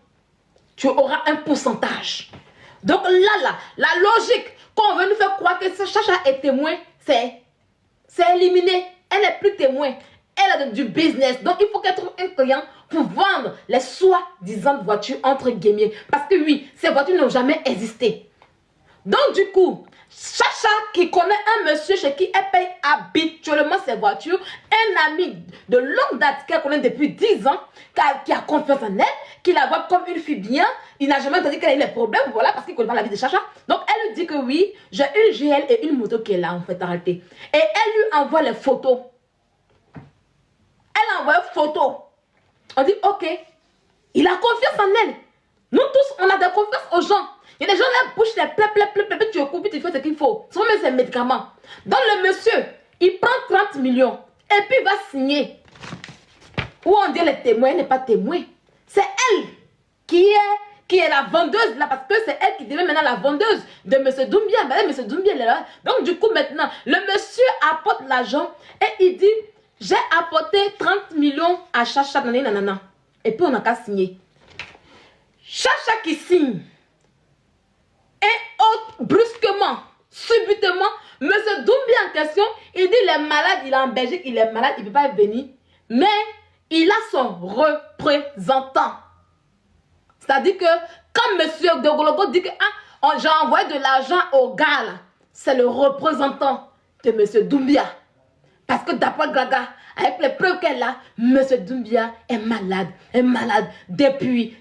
tu auras un pourcentage. Donc là, la logique qu'on veut nous faire croire que Chacha est témoin, c'est éliminé. Elle n'est plus témoin. Elle a du business. Donc il faut qu'elle trouve un client pour vendre les soi-disant voitures entre guillemets. Parce que oui, ces voitures n'ont jamais existé. Donc du coup, Chacha qui connaît un monsieur chez qui elle paye habituellement ses voitures, un ami de longue date qu'elle connaît depuis 10 ans, qui a confiance en elle, qui la voit comme une fille bien, il n'a jamais entendu qu'elle a eu des problèmes, voilà, parce qu'il connaît pas la vie de Chacha. Donc elle lui dit que oui, j'ai une GL et une moto qui est là en fait arrêtée. Et elle lui envoie les photos. Elle envoie une photo. On dit ok, il a confiance en elle. Nous tous, on a de la confiance aux gens. Il y a des gens là, bouche les plep, tu coupes, tu fais ce qu'il faut. Souvent même ses médicaments. Donc le monsieur, il prend 30 millions et puis il va signer. Où on dit le témoin n'est pas témoin. C'est elle qui est la vendeuse là, parce que c'est elle qui devient maintenant la vendeuse de M. Doumbia. Mais M. Doumbia est là. Donc du coup maintenant, le monsieur apporte l'argent et il dit, j'ai apporté 30 millions à Chacha, nanana. Et puis on n'a qu'à signer. Chacha qui signe. Et brusquement, subitement, M. Doumbia en question, il dit il est malade, il est en Belgique, il est malade, il ne peut pas venir. Mais il a son représentant. C'est-à-dire que quand M. Dogologo dit que j'ai envoyé de l'argent au gars, c'est le représentant de M. Doumbia. Parce que d'après Gaga, avec les preuves qu'elle a, M. Doumbia est malade depuis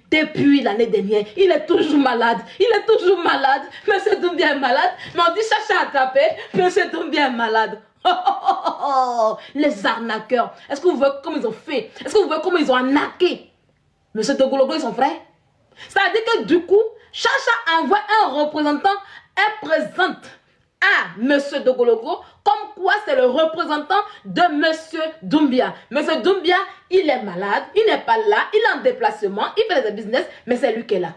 l'année dernière. Il est toujours malade, M. Doumbia est malade, mais on dit Chacha attrapé, M. Doumbia est malade. Les arnaqueurs, est-ce que vous voyez comment ils ont fait? Est-ce que vous voyez comment ils ont arnaqué M. Dogologo et son frère? C'est-à-dire que du coup, Chacha envoie un représentant, elle présente à M. Dogologo, comme quoi c'est le représentant de M. Doumbia. M. Doumbia, il est malade, il n'est pas là, il est en déplacement, il fait des business, mais c'est lui qui est là.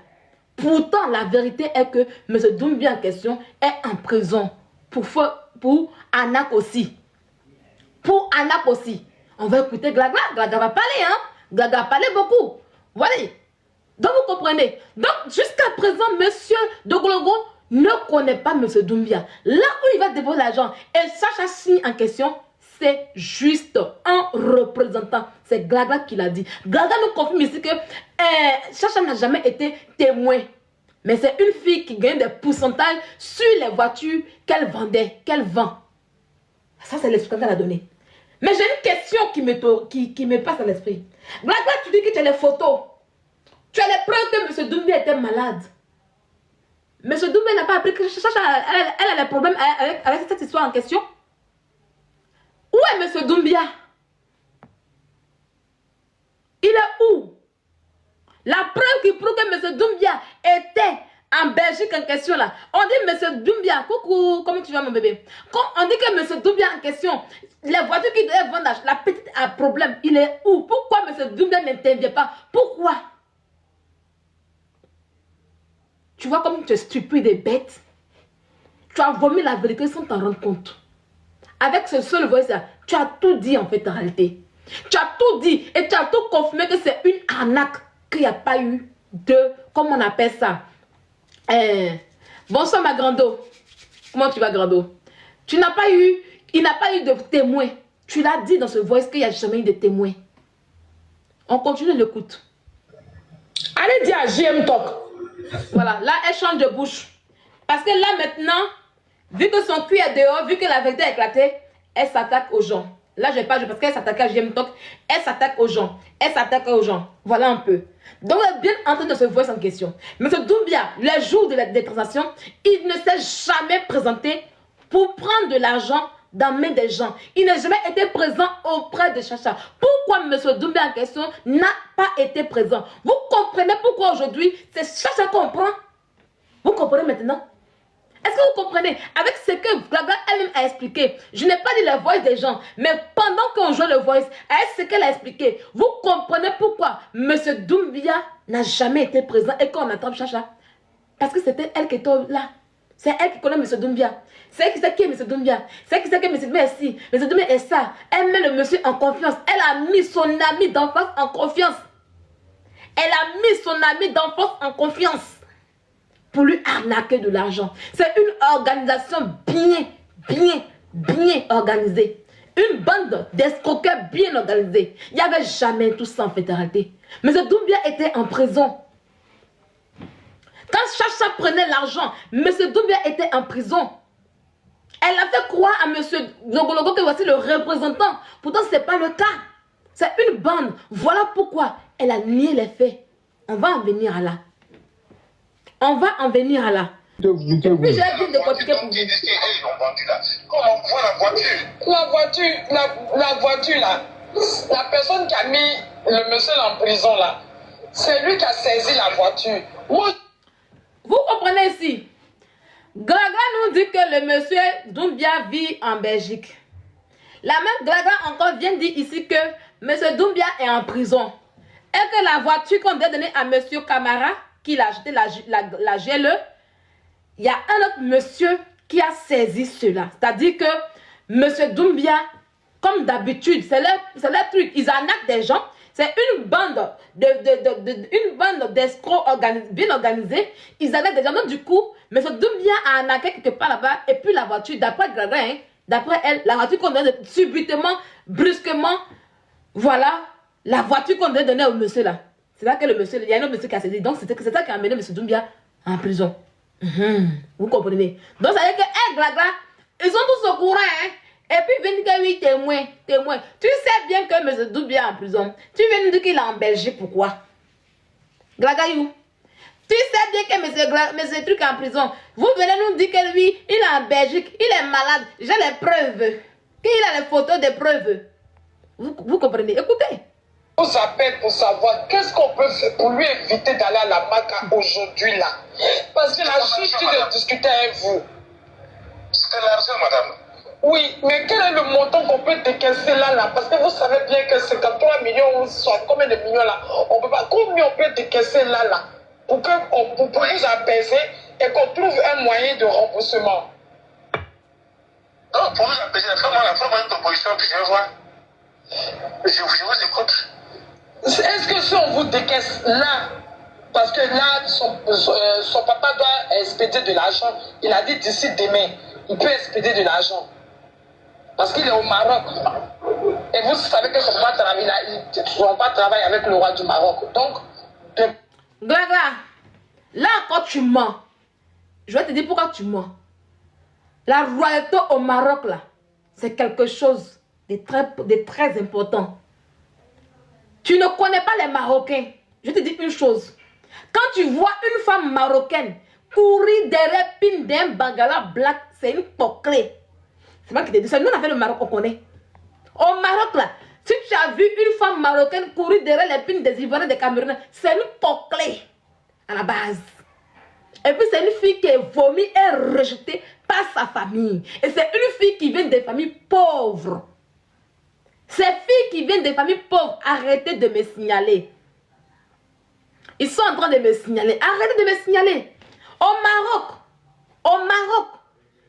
Pourtant, la vérité est que M. Doumbia en question est en prison pour arnaque aussi. Pour arnaque aussi. On va écouter Glaga, Glaga va parler, hein. Glaga va parler beaucoup. Voilà. Donc vous comprenez. Donc jusqu'à présent, M. Dogologo ne connaît pas M. Doumbia. Là où il va déposer l'argent et Chacha signe en question, c'est juste un représentant. C'est Glaga qui l'a dit. Glaga nous confirme ici que Chacha n'a jamais été témoin. Mais c'est une fille qui gagne des pourcentages sur les voitures qu'elle vendait, qu'elle vend. Ça, c'est l'explication qu'elle a donné. Mais j'ai une question qui me passe à l'esprit. Glaga, tu dis que tu as les photos. Tu as les preuves que M. Doumbia était malade. M. Doumbia n'a pas appris que Chacha, elle a des problèmes avec cette histoire en question. Où est M. Doumbia? Il est où? La preuve qui prouve que M. Doumbia était en Belgique en question là. On dit M. Doumbia, coucou, comment tu vas mon bébé? Quand on dit que M. Doumbia en question, les voitures qu'il devait vendre, la petite a problème, il est où? Pourquoi M. Doumbia n'intervient pas? Pourquoi? Tu vois comme tu es stupide et bête. Tu as vomi la vérité sans t'en rendre compte. Avec ce seul voice là, tu as tout dit en fait en réalité. Tu as tout dit et tu as tout confirmé que c'est une arnaque, qu'il n'y a pas eu de, comment on appelle ça? Bonsoir ma grando. Comment tu vas grando? Il n'a pas eu de témoin. Tu l'as dit dans ce voice qu'il n'y a jamais eu de témoin. On continue l'écoute. Allez dire à JM Talk. Voilà, là elle change de bouche. Parce que là maintenant, vu que son cul est dehors, vu que la vérité a éclaté, elle s'attaque aux gens. Là je parle parce qu'elle s'attaque à JM Talk, elle s'attaque aux gens. Elle s'attaque aux gens. Voilà un peu. Donc elle est bien en train de se voir en question. Mais ce Doumbia, les jours des transactions, il ne s'est jamais présenté pour prendre de l'argent dans les mains des gens. Il n'a jamais été présent auprès de Chacha. Pourquoi M. Doumbia en question n'a pas été présent? Vous comprenez pourquoi aujourd'hui c'est Chacha qu'on prend? Vous comprenez maintenant? Est-ce que vous comprenez? Avec ce que Glaga elle-même a expliqué, je n'ai pas dit la voix des gens, mais pendant qu'on joue le voice, avec ce qu'elle a expliqué, vous comprenez pourquoi M. Doumbia n'a jamais été présent et qu'on attrape Chacha? Parce que c'était elle qui était là. C'est elle qui connaît M. Doumbia. C'est elle qui sait qui est M. Doumbia. C'est elle qui sait que M. Doumbia est ci. M. Doumbia est ça. Elle met le monsieur en confiance. Elle a mis son ami d'enfance en confiance. Elle a mis son ami d'enfance en confiance pour lui arnaquer de l'argent. C'est une organisation bien organisée. Une bande d'escroqueurs bien organisée. Il n'y avait jamais tout ça en fait arrêté. M. Doumbia était en prison. Quand Chacha prenait l'argent, M. Doumbia était en prison. Elle a fait croire à M. Dogologo que voici le représentant. Pourtant, ce n'est pas le cas. C'est une bande. Voilà pourquoi elle a nié les faits. On va en venir à là. On va en venir à là. Puis j'ai dit de continuer pour vous. Ils ont vendu là. Comment on voit La voiture là, la personne qui a mis le monsieur en prison là, c'est lui qui a saisi la voiture. Moi, vous comprenez ici? Glaga nous dit que le monsieur Doumbia vit en Belgique. La même Glaga encore vient dire ici que monsieur Doumbia est en prison. Et que la voiture qu'on doit donner à monsieur Camara, qui a acheté la GLE, il y a un autre monsieur qui a saisi cela. C'est-à-dire que monsieur Doumbia, comme d'habitude, c'est leur truc. Ils arnaquent des gens. C'est une bande d'escrocs bien organisés. Ils arnaquent des gens. Donc du coup, Mais ce Doumbia a arnaqué quelque part là-bas. Et puis la voiture, d'après Gragra, hein, d'après elle, la voiture qu'on donnait subitement, brusquement, voilà, la voiture qu'on devait donner au monsieur là. C'est là que le monsieur, il y a un autre monsieur qui a cédé. Donc c'est ça qui a amené monsieur Doumbia en prison. Vous comprenez? Donc ça veut dire que, Gragra, ils sont tous au courant, hein. Et puis, viens dire que oui, témoin. Tu sais bien que M. Doumbia est en prison. Tu viens nous dire qu'il est en Belgique, pourquoi? Glagayou. Tu sais bien que M. Truc est en prison. Vous venez nous dire que lui, il est en Belgique, il est malade. J'ai les preuves. Qu'il a les photos des preuves. Vous comprenez? Écoutez. On vous appelle pour savoir qu'est-ce qu'on peut faire pour lui éviter d'aller à la MACA aujourd'hui là. Parce que la juge qui de discuter avec vous. C'était l'argent, madame. Oui, mais quel est le montant qu'on peut décaisser là? Parce que vous savez bien que 53 millions, ou soit combien de millions là? On peut pas, combien on peut décaisser là? Pour vous apaiser et qu'on trouve un moyen de remboursement. Non, pour nous apaiser, fais-moi une proposition, puis je vais voir. Je vous écoute. Est-ce que si on vous décaisse là, parce que là, son papa doit expédier de l'argent, il a dit d'ici demain, il peut expédier de l'argent. Parce qu'il est au Maroc. Et vous savez que son papa travaille avec le roi du Maroc. Donc, Gragra, là encore tu mens. Je vais te dire pourquoi tu mens. La royauté au Maroc, là, c'est quelque chose de très important. Tu ne connais pas les Marocains. Je te dis une chose. Quand tu vois une femme marocaine courir derrière pin d'un bangala black, c'est une poclée. C'est moi qui te dis ça. Nous, on a fait le Maroc, on connaît. Au Maroc, là, si tu as vu une femme marocaine courir derrière les pins des Ivoiriens, des Camerounais, c'est une poclée à la base. Et puis, c'est une fille qui est vomie et rejetée par sa famille. Et c'est une fille qui vient des familles pauvres. Ces filles qui viennent des familles pauvres, arrêtez de me signaler. Ils sont en train de me signaler. Arrêtez de me signaler. Au Maroc,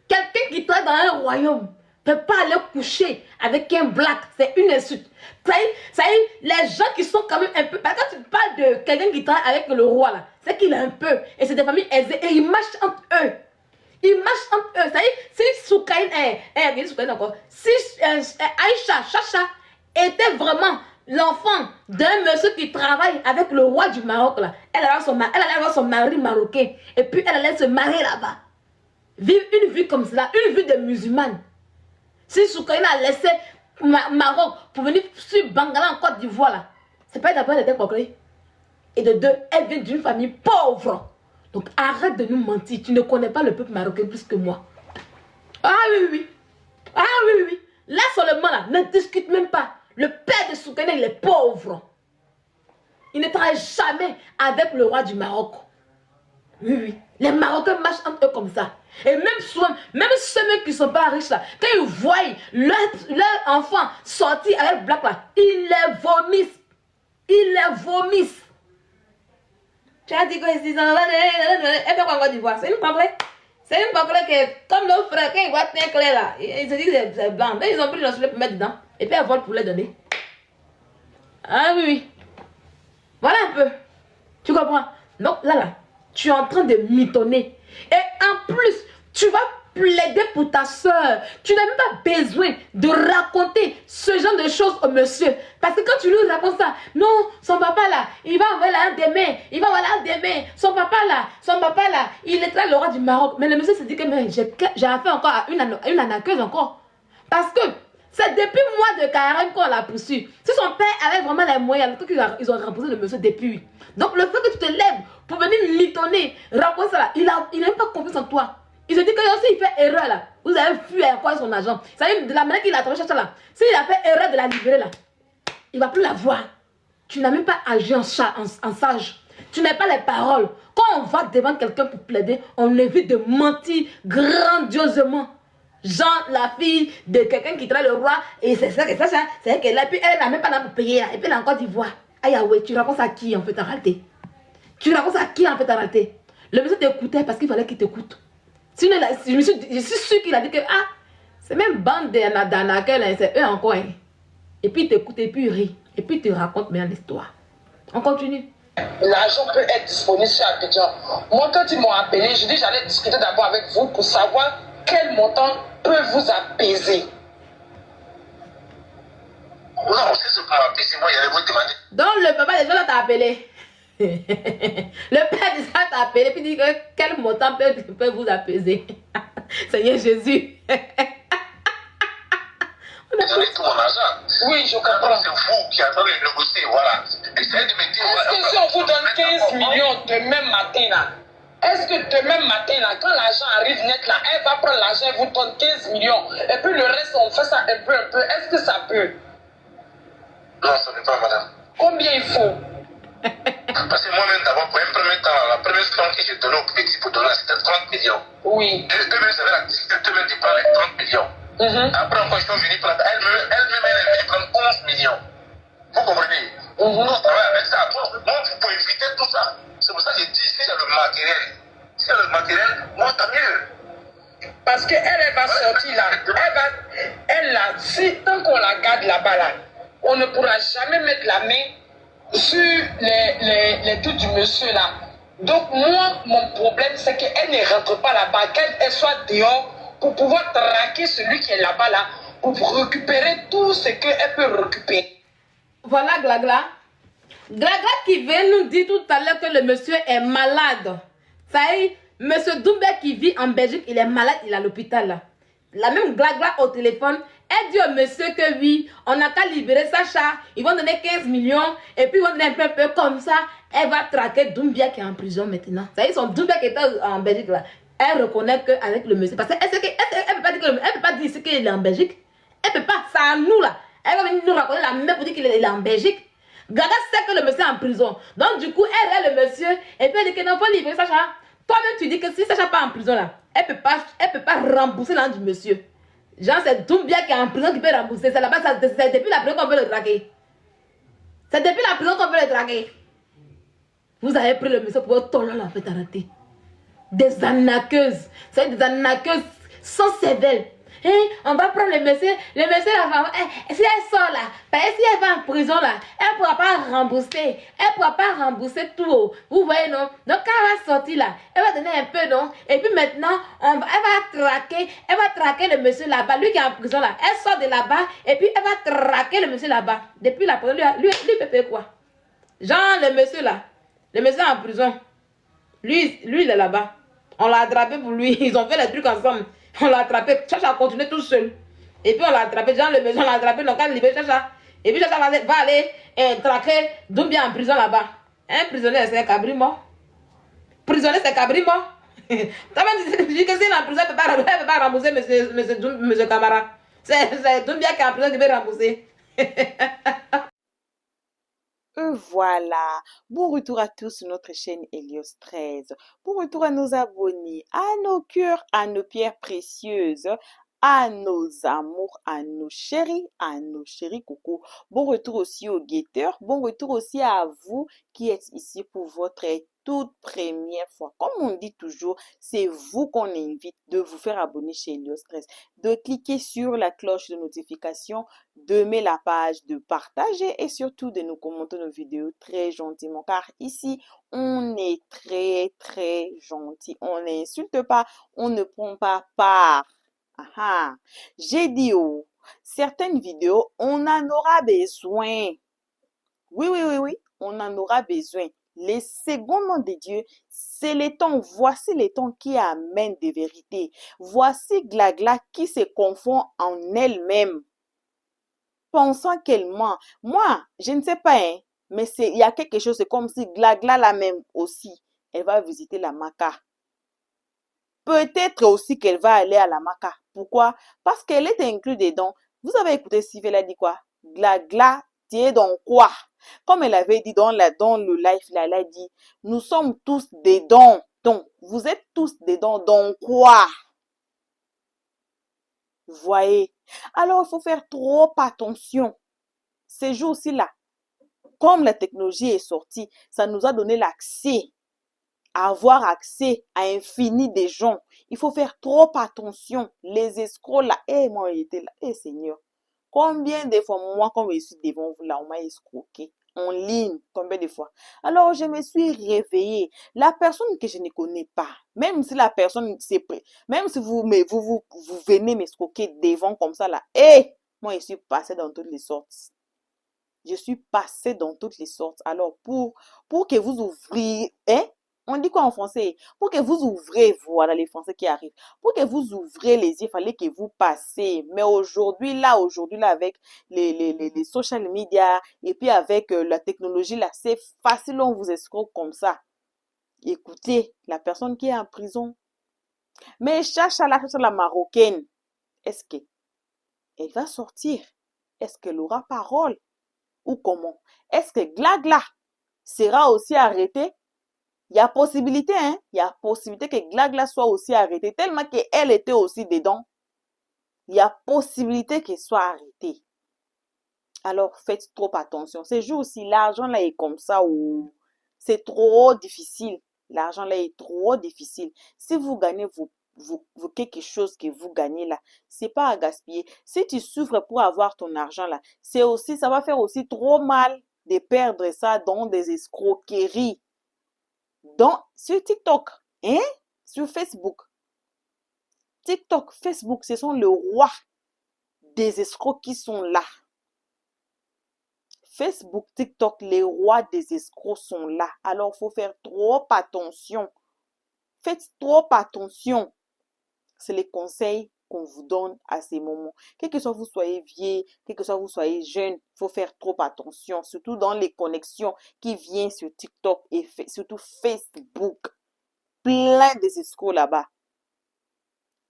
quelqu'un qui travaille dans un royaume ne peut pas aller coucher avec un black. C'est une insulte. Ça y est, les gens qui sont quand même un peu... Parce que quand tu parles de quelqu'un qui travaille avec le roi, là, c'est qu'il est un peu. Et c'est des familles aisées. Et ils marchent entre eux. Ils marchent entre eux. Ça y est, si Soukaine, si Aïcha, Chacha, était vraiment l'enfant d'un monsieur qui travaille avec le roi du Maroc, là, elle allait avoir son mari marocain. Et puis elle allait se marier là-bas. Vivre une vie comme cela, une vie de musulmane. Si Soukaine a laissé Maroc pour venir sur Bangala en Côte d'Ivoire, là, c'est pas d'abord d'être concret. Et de deux, elle vient d'une famille pauvre. Donc arrête de nous mentir. Tu ne connais pas le peuple marocain plus que moi. Ah oui. Ah oui. Là seulement là, ne discute même pas. Le père de Soukaine, il est pauvre. Il ne travaille jamais avec le roi du Maroc. Oui. Les Marocains marchent entre eux comme ça. Et même souvent, même ceux qui ne sont pas riches là, quand ils voient leur enfant sortir avec Black là, ils les vomissent. Tu as dit que c'est ça. Elle fait quoi en Côte d'Ivoire? C'est une pamphlet. C'est une pamphlet que, comme nos frères, quand ils voient teint clair là, ils se disent que c'est blanc. Mais ils ont pris le soulet pour mettre dedans. Et puis elles volent pour les donner. Ah oui. Voilà un peu. Tu comprends? Donc là, tu es en train de mitonner. Et en plus, tu vas plaider pour ta soeur. Tu n'as même pas besoin de raconter ce genre de choses au monsieur. Parce que quand tu lui racontes ça, non, son papa là, il va envoyer là demain. Son papa là, il est très le roi du Maroc. Mais le monsieur se dit que j'ai affaire encore à une anaqueuse encore. Parce que c'est depuis mois de carême qu'on l'a poursuivi. Si son père avait vraiment les moyens, ils ont remboursé le monsieur depuis. Donc le fait que tu te lèves pour venir mitonner, raconter ça là, il n'a même pas confiance en toi. Il se dit que s'il fait erreur là, vous avez vu à quoi son argent. Ça veut dire de la manière qu'il a trouvé ça là. S'il a fait erreur de la libérer là, il ne va plus la voir. Tu n'as même pas agi en sage. Tu n'as pas les paroles. Quand on va devant quelqu'un pour plaider, on évite de mentir grandiosement. Genre la fille de quelqu'un qui traite le roi, et c'est ça, c'est qu'elle a, puis elle n'a même pas pour payer là, et puis elle a encore d'Ivoire. Aïe, ouais, tu racontes à qui en fait en réalité? Le monsieur t'écoutait parce qu'il fallait qu'il t'écoute. Sinon, je suis sûr qu'il a dit que, c'est même bande d'anaquels, c'est eux encore. Hein. Et puis il t'écoute, et puis il rit, et puis il te raconte bien l'histoire. On continue. l'argent peut être disponible sur Abidjan. Moi, quand ils m'ont appelé, je dis j'allais discuter d'abord avec vous pour savoir quel montant peut vous apaiser. Non, c'est ce qu'on m'a apaiser. Moi, j'allais vous demander. Donc, le papa déjà t'a appelé. Le père déjà t'a appelé puis dit que quel montant peut vous apaiser. Seigneur Jésus. Donner tout mon argent. Oui, je comprends. C'est vous qui attendez de négocier, voilà. Essayez de me dire. Est-ce que si on vous donne 15 millions demain matin là, est-ce que demain matin là, quand l'argent arrive net là, elle va prendre l'argent et vous donne 15 millions et puis le reste on fait ça un peu, est-ce que ça peut? Non, ça ne peut pas, madame. Combien il faut? Parce que moi-même, d'abord, pour un premier temps, la première somme que j'ai donnée au petit pour donner, c'était 30 millions. Oui. Eux-mêmes, j'avais la difficulté de prendre les 30 millions. Après, encore, ils sont venus prendre, elle-même, elle est venue prendre 11 millions. Vous comprenez? Nous, on travaille avec ça. Moi, pour éviter tout ça, c'est pour ça que j'ai dit, si j'ai le matériel, moi, tant mieux. Parce qu'elle va sortir là. Elle là, si, tant qu'on la garde là-bas là, on ne pourra jamais mettre la main sur les trucs du monsieur là. Donc moi, mon problème, c'est qu'elle ne rentre pas là-bas, qu'elle soit dehors pour pouvoir traquer celui qui est là-bas là, pour récupérer tout ce qu'elle peut récupérer. Voilà Glagla. Glagla qui vient nous dire tout à l'heure que le monsieur est malade. Ça y est, monsieur Doumbé qui vit en Belgique, il est malade, il est à l'hôpital là. La même Glagla au téléphone, elle dit au monsieur que oui, on n'a qu'à libérer Sacha, ils vont donner 15 millions, et puis ils vont donner un peu comme ça, elle va traquer Doumbia qui est en prison maintenant. Ça y est, son Doumbia qui était en Belgique là, elle reconnaît qu'avec le monsieur, parce qu'elle ne peut pas dire ici qu'il est en Belgique, elle ne peut pas, ça à nous là, elle va venir nous raconter la même pour dire qu'il est en Belgique. Gaga sait que le monsieur est en prison, donc du coup, elle est le monsieur, et puis elle dit que non, il faut libérer Sacha. Toi-même, tu dis que si Sacha n'est pas en prison là, elle ne peut pas rembourser l'argent du monsieur. Genre, c'est Doumbia qui est en prison qui peut rembourser. C'est là-bas, c'est depuis la prison qu'on peut le traquer. C'est depuis la prison qu'on peut le traquer. Vous avez pris le monsieur pour votre là, en fait, arrêter. Des arnaqueuses. C'est des arnaqueuses sans cervelle. Hein? On va prendre le monsieur la femme. Si elle sort là, si elle va en prison là, elle ne pourra pas rembourser. Elle ne pourra pas rembourser tout. Vous voyez, non? Donc quand elle va sortir là, elle va donner un peu, non? Et puis maintenant, elle va traquer le monsieur là-bas, lui qui est en prison là. Elle sort de là-bas et puis elle va traquer le monsieur là-bas. Depuis la prison, lui peut faire quoi? Genre le monsieur là, le monsieur en prison. Lui il est là-bas. On l'a attrapé pour lui. Ils ont fait les trucs ensemble. On l'a attrapé. Chacha a continué tout seul. Et puis on l'a attrapé. Genre le monsieur, on l'a attrapé. Donc on a libéré Chacha. Et puis Chacha va aller traquer Doumbia en prison là-bas. Un prisonnier, c'est un cabri mort. Prisonnier, c'est un cabri mort. T'as même dit que si la prison, elle ne peut pas rembourser monsieur Camara. C'est Doumbia qui est en prison qui veut rembourser. Voilà. Bon retour à tous sur notre chaîne Helios 13. Bon retour à nos abonnés, à nos cœurs, à nos pierres précieuses, à nos amours, à nos chéris coucou. Bon retour aussi aux guetteurs. Bon retour aussi à vous qui êtes ici pour votre toute première fois. Comme on dit toujours, c'est vous qu'on invite de vous faire abonner chez Helios 13, de cliquer sur la cloche de notification, d'aimer la page, de partager et surtout de nous commenter nos vidéos très gentiment car ici, on est très gentil. On n'insulte pas, on ne prend pas part. Ah, j'ai dit certaines vidéos, on en aura besoin. Oui, on en aura besoin. Les secondements de Dieu, c'est les temps. Voici les temps qui amènent des vérités. Voici Glagla qui se confond en elle-même, pensant qu'elle ment. Moi, je ne sais pas, hein, mais il y a quelque chose, c'est comme si Glagla la même aussi, elle va visiter la Maca. Peut-être aussi qu'elle va aller à la Maca. Pourquoi? Parce qu'elle est inclue dedans. Vous avez écouté Steve, elle a dit quoi? Glagla, tu es dans quoi? Comme elle avait dit dans le live, là, elle a dit, nous sommes tous dedans. Donc, vous êtes tous dedans. Dans quoi? Voyez. Alors, il faut faire trop attention. Ces jours-ci-là, comme la technologie est sortie, ça nous a donné l'accès, à avoir accès à infini des gens. Il faut faire trop attention. Les escrocs là, moi, j'étais là, Seigneur. Combien de fois, moi, quand je suis devant vous là, on m'a escroqué. en ligne, combien de fois? Alors, je me suis réveillée. La personne que je ne connais pas, même si la personne, même si vous venez m'escroquer devant comme ça, là, moi, je suis passée dans toutes les sortes. Je suis passée dans toutes les sortes. Alors, pour que vous ouvriez, on dit quoi en français? Pour que vous ouvrez, voilà les Français qui arrivent. Pour que vous ouvrez les yeux, il fallait que vous passez. Mais aujourd'hui, là, avec les social media et puis avec la technologie, là, c'est facile, on vous escroque comme ça. Écoutez, la personne qui est en prison, mais chacha la marocaine, est-ce qu'elle va sortir? Est-ce qu'elle aura parole? Ou comment? Est-ce que Glagla sera aussi arrêté? Il y a possibilité, hein? Il y a possibilité que Glagla soit aussi arrêté, tellement qu'elle était aussi dedans. Il y a possibilité qu'elle soit arrêtée. Alors, faites trop attention. Ces jours-ci, l'argent là est comme ça ou c'est trop difficile. L'argent là est trop difficile. Si vous gagnez quelque chose que vous gagnez là, c'est pas à gaspiller. Si tu souffres pour avoir ton argent là, ça va faire aussi trop mal de perdre ça dans des escroqueries. Sur TikTok, hein? Sur Facebook. TikTok, Facebook, ce sont les rois des escrocs qui sont là. Facebook, TikTok, les rois des escrocs sont là. Alors, il faut faire trop attention. Faites trop attention. C'est les conseils qu'on vous donne à ces moments. Quel que soit vous soyez vieux, quel que soit vous soyez jeune, il faut faire trop attention. Surtout dans les connexions qui viennent sur TikTok et surtout Facebook. Plein des escrocs là-bas.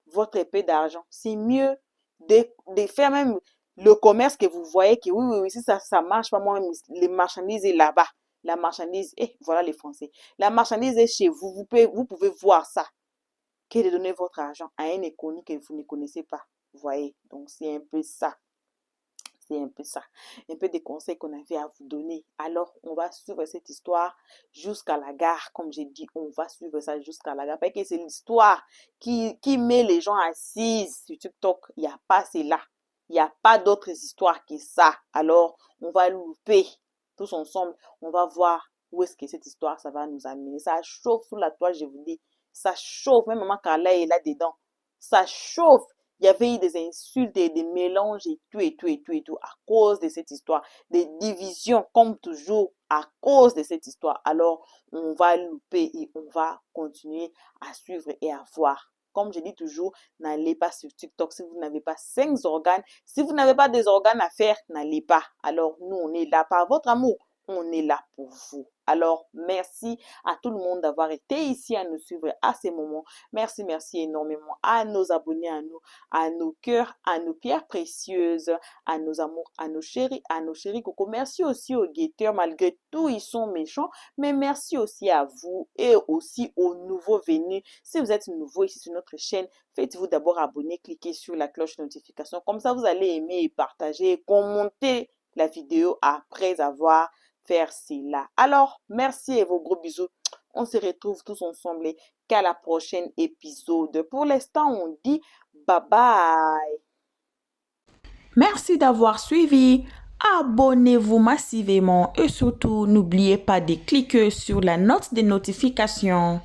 Votre épée d'argent, c'est mieux de faire même le commerce que vous voyez que oui, si ça marche pas, moi, les marchandises est là-bas. La marchandise, voilà les Français. La marchandise est chez vous. Vous pouvez voir ça. Que de donner votre argent à un inconnu que vous ne connaissez pas. Vous voyez? Donc, c'est un peu ça. C'est un peu ça. Un peu des conseils qu'on avait à vous donner. Alors, on va suivre cette histoire jusqu'à la gare. Comme j'ai dit, on va suivre ça jusqu'à la gare. Parce que c'est l'histoire qui met les gens assises sur TikTok. Il n'y a pas cela. Il n'y a pas d'autres histoires que ça. Alors, on va louper tous ensemble. On va voir où est-ce que cette histoire, ça va nous amener. Ça chauffe sous la toile, je vous dis. Ça chauffe. Même maman Carla est là-dedans. Ça chauffe. Il y avait eu des insultes et des mélanges et tout à cause de cette histoire. Des divisions, comme toujours, à cause de cette histoire. Alors, on va louper et on va continuer à suivre et à voir. Comme je dis toujours, n'allez pas sur TikTok si vous n'avez pas 5 organes. Si vous n'avez pas des organes à faire, n'allez pas. Alors, nous, on est là par votre amour. On est là pour vous. Alors, merci à tout le monde d'avoir été ici à nous suivre à ces moments. Merci énormément à nos abonnés, à nos cœurs, à nos pierres précieuses, à nos amours, à nos chéris coco. Merci aussi aux guetteurs, malgré tout, ils sont méchants. Mais merci aussi à vous et aussi aux nouveaux venus. Si vous êtes nouveau ici sur notre chaîne, faites-vous d'abord abonner, cliquez sur la cloche de notification. Comme ça, vous allez aimer et partager et commenter la vidéo après avoir faire cela. Alors, merci et vos gros bisous. On se retrouve tous ensemble qu'à la prochaine épisode. Pour l'instant, on dit bye bye. Merci d'avoir suivi. Abonnez-vous massivement et surtout, n'oubliez pas de cliquer sur la note de notification.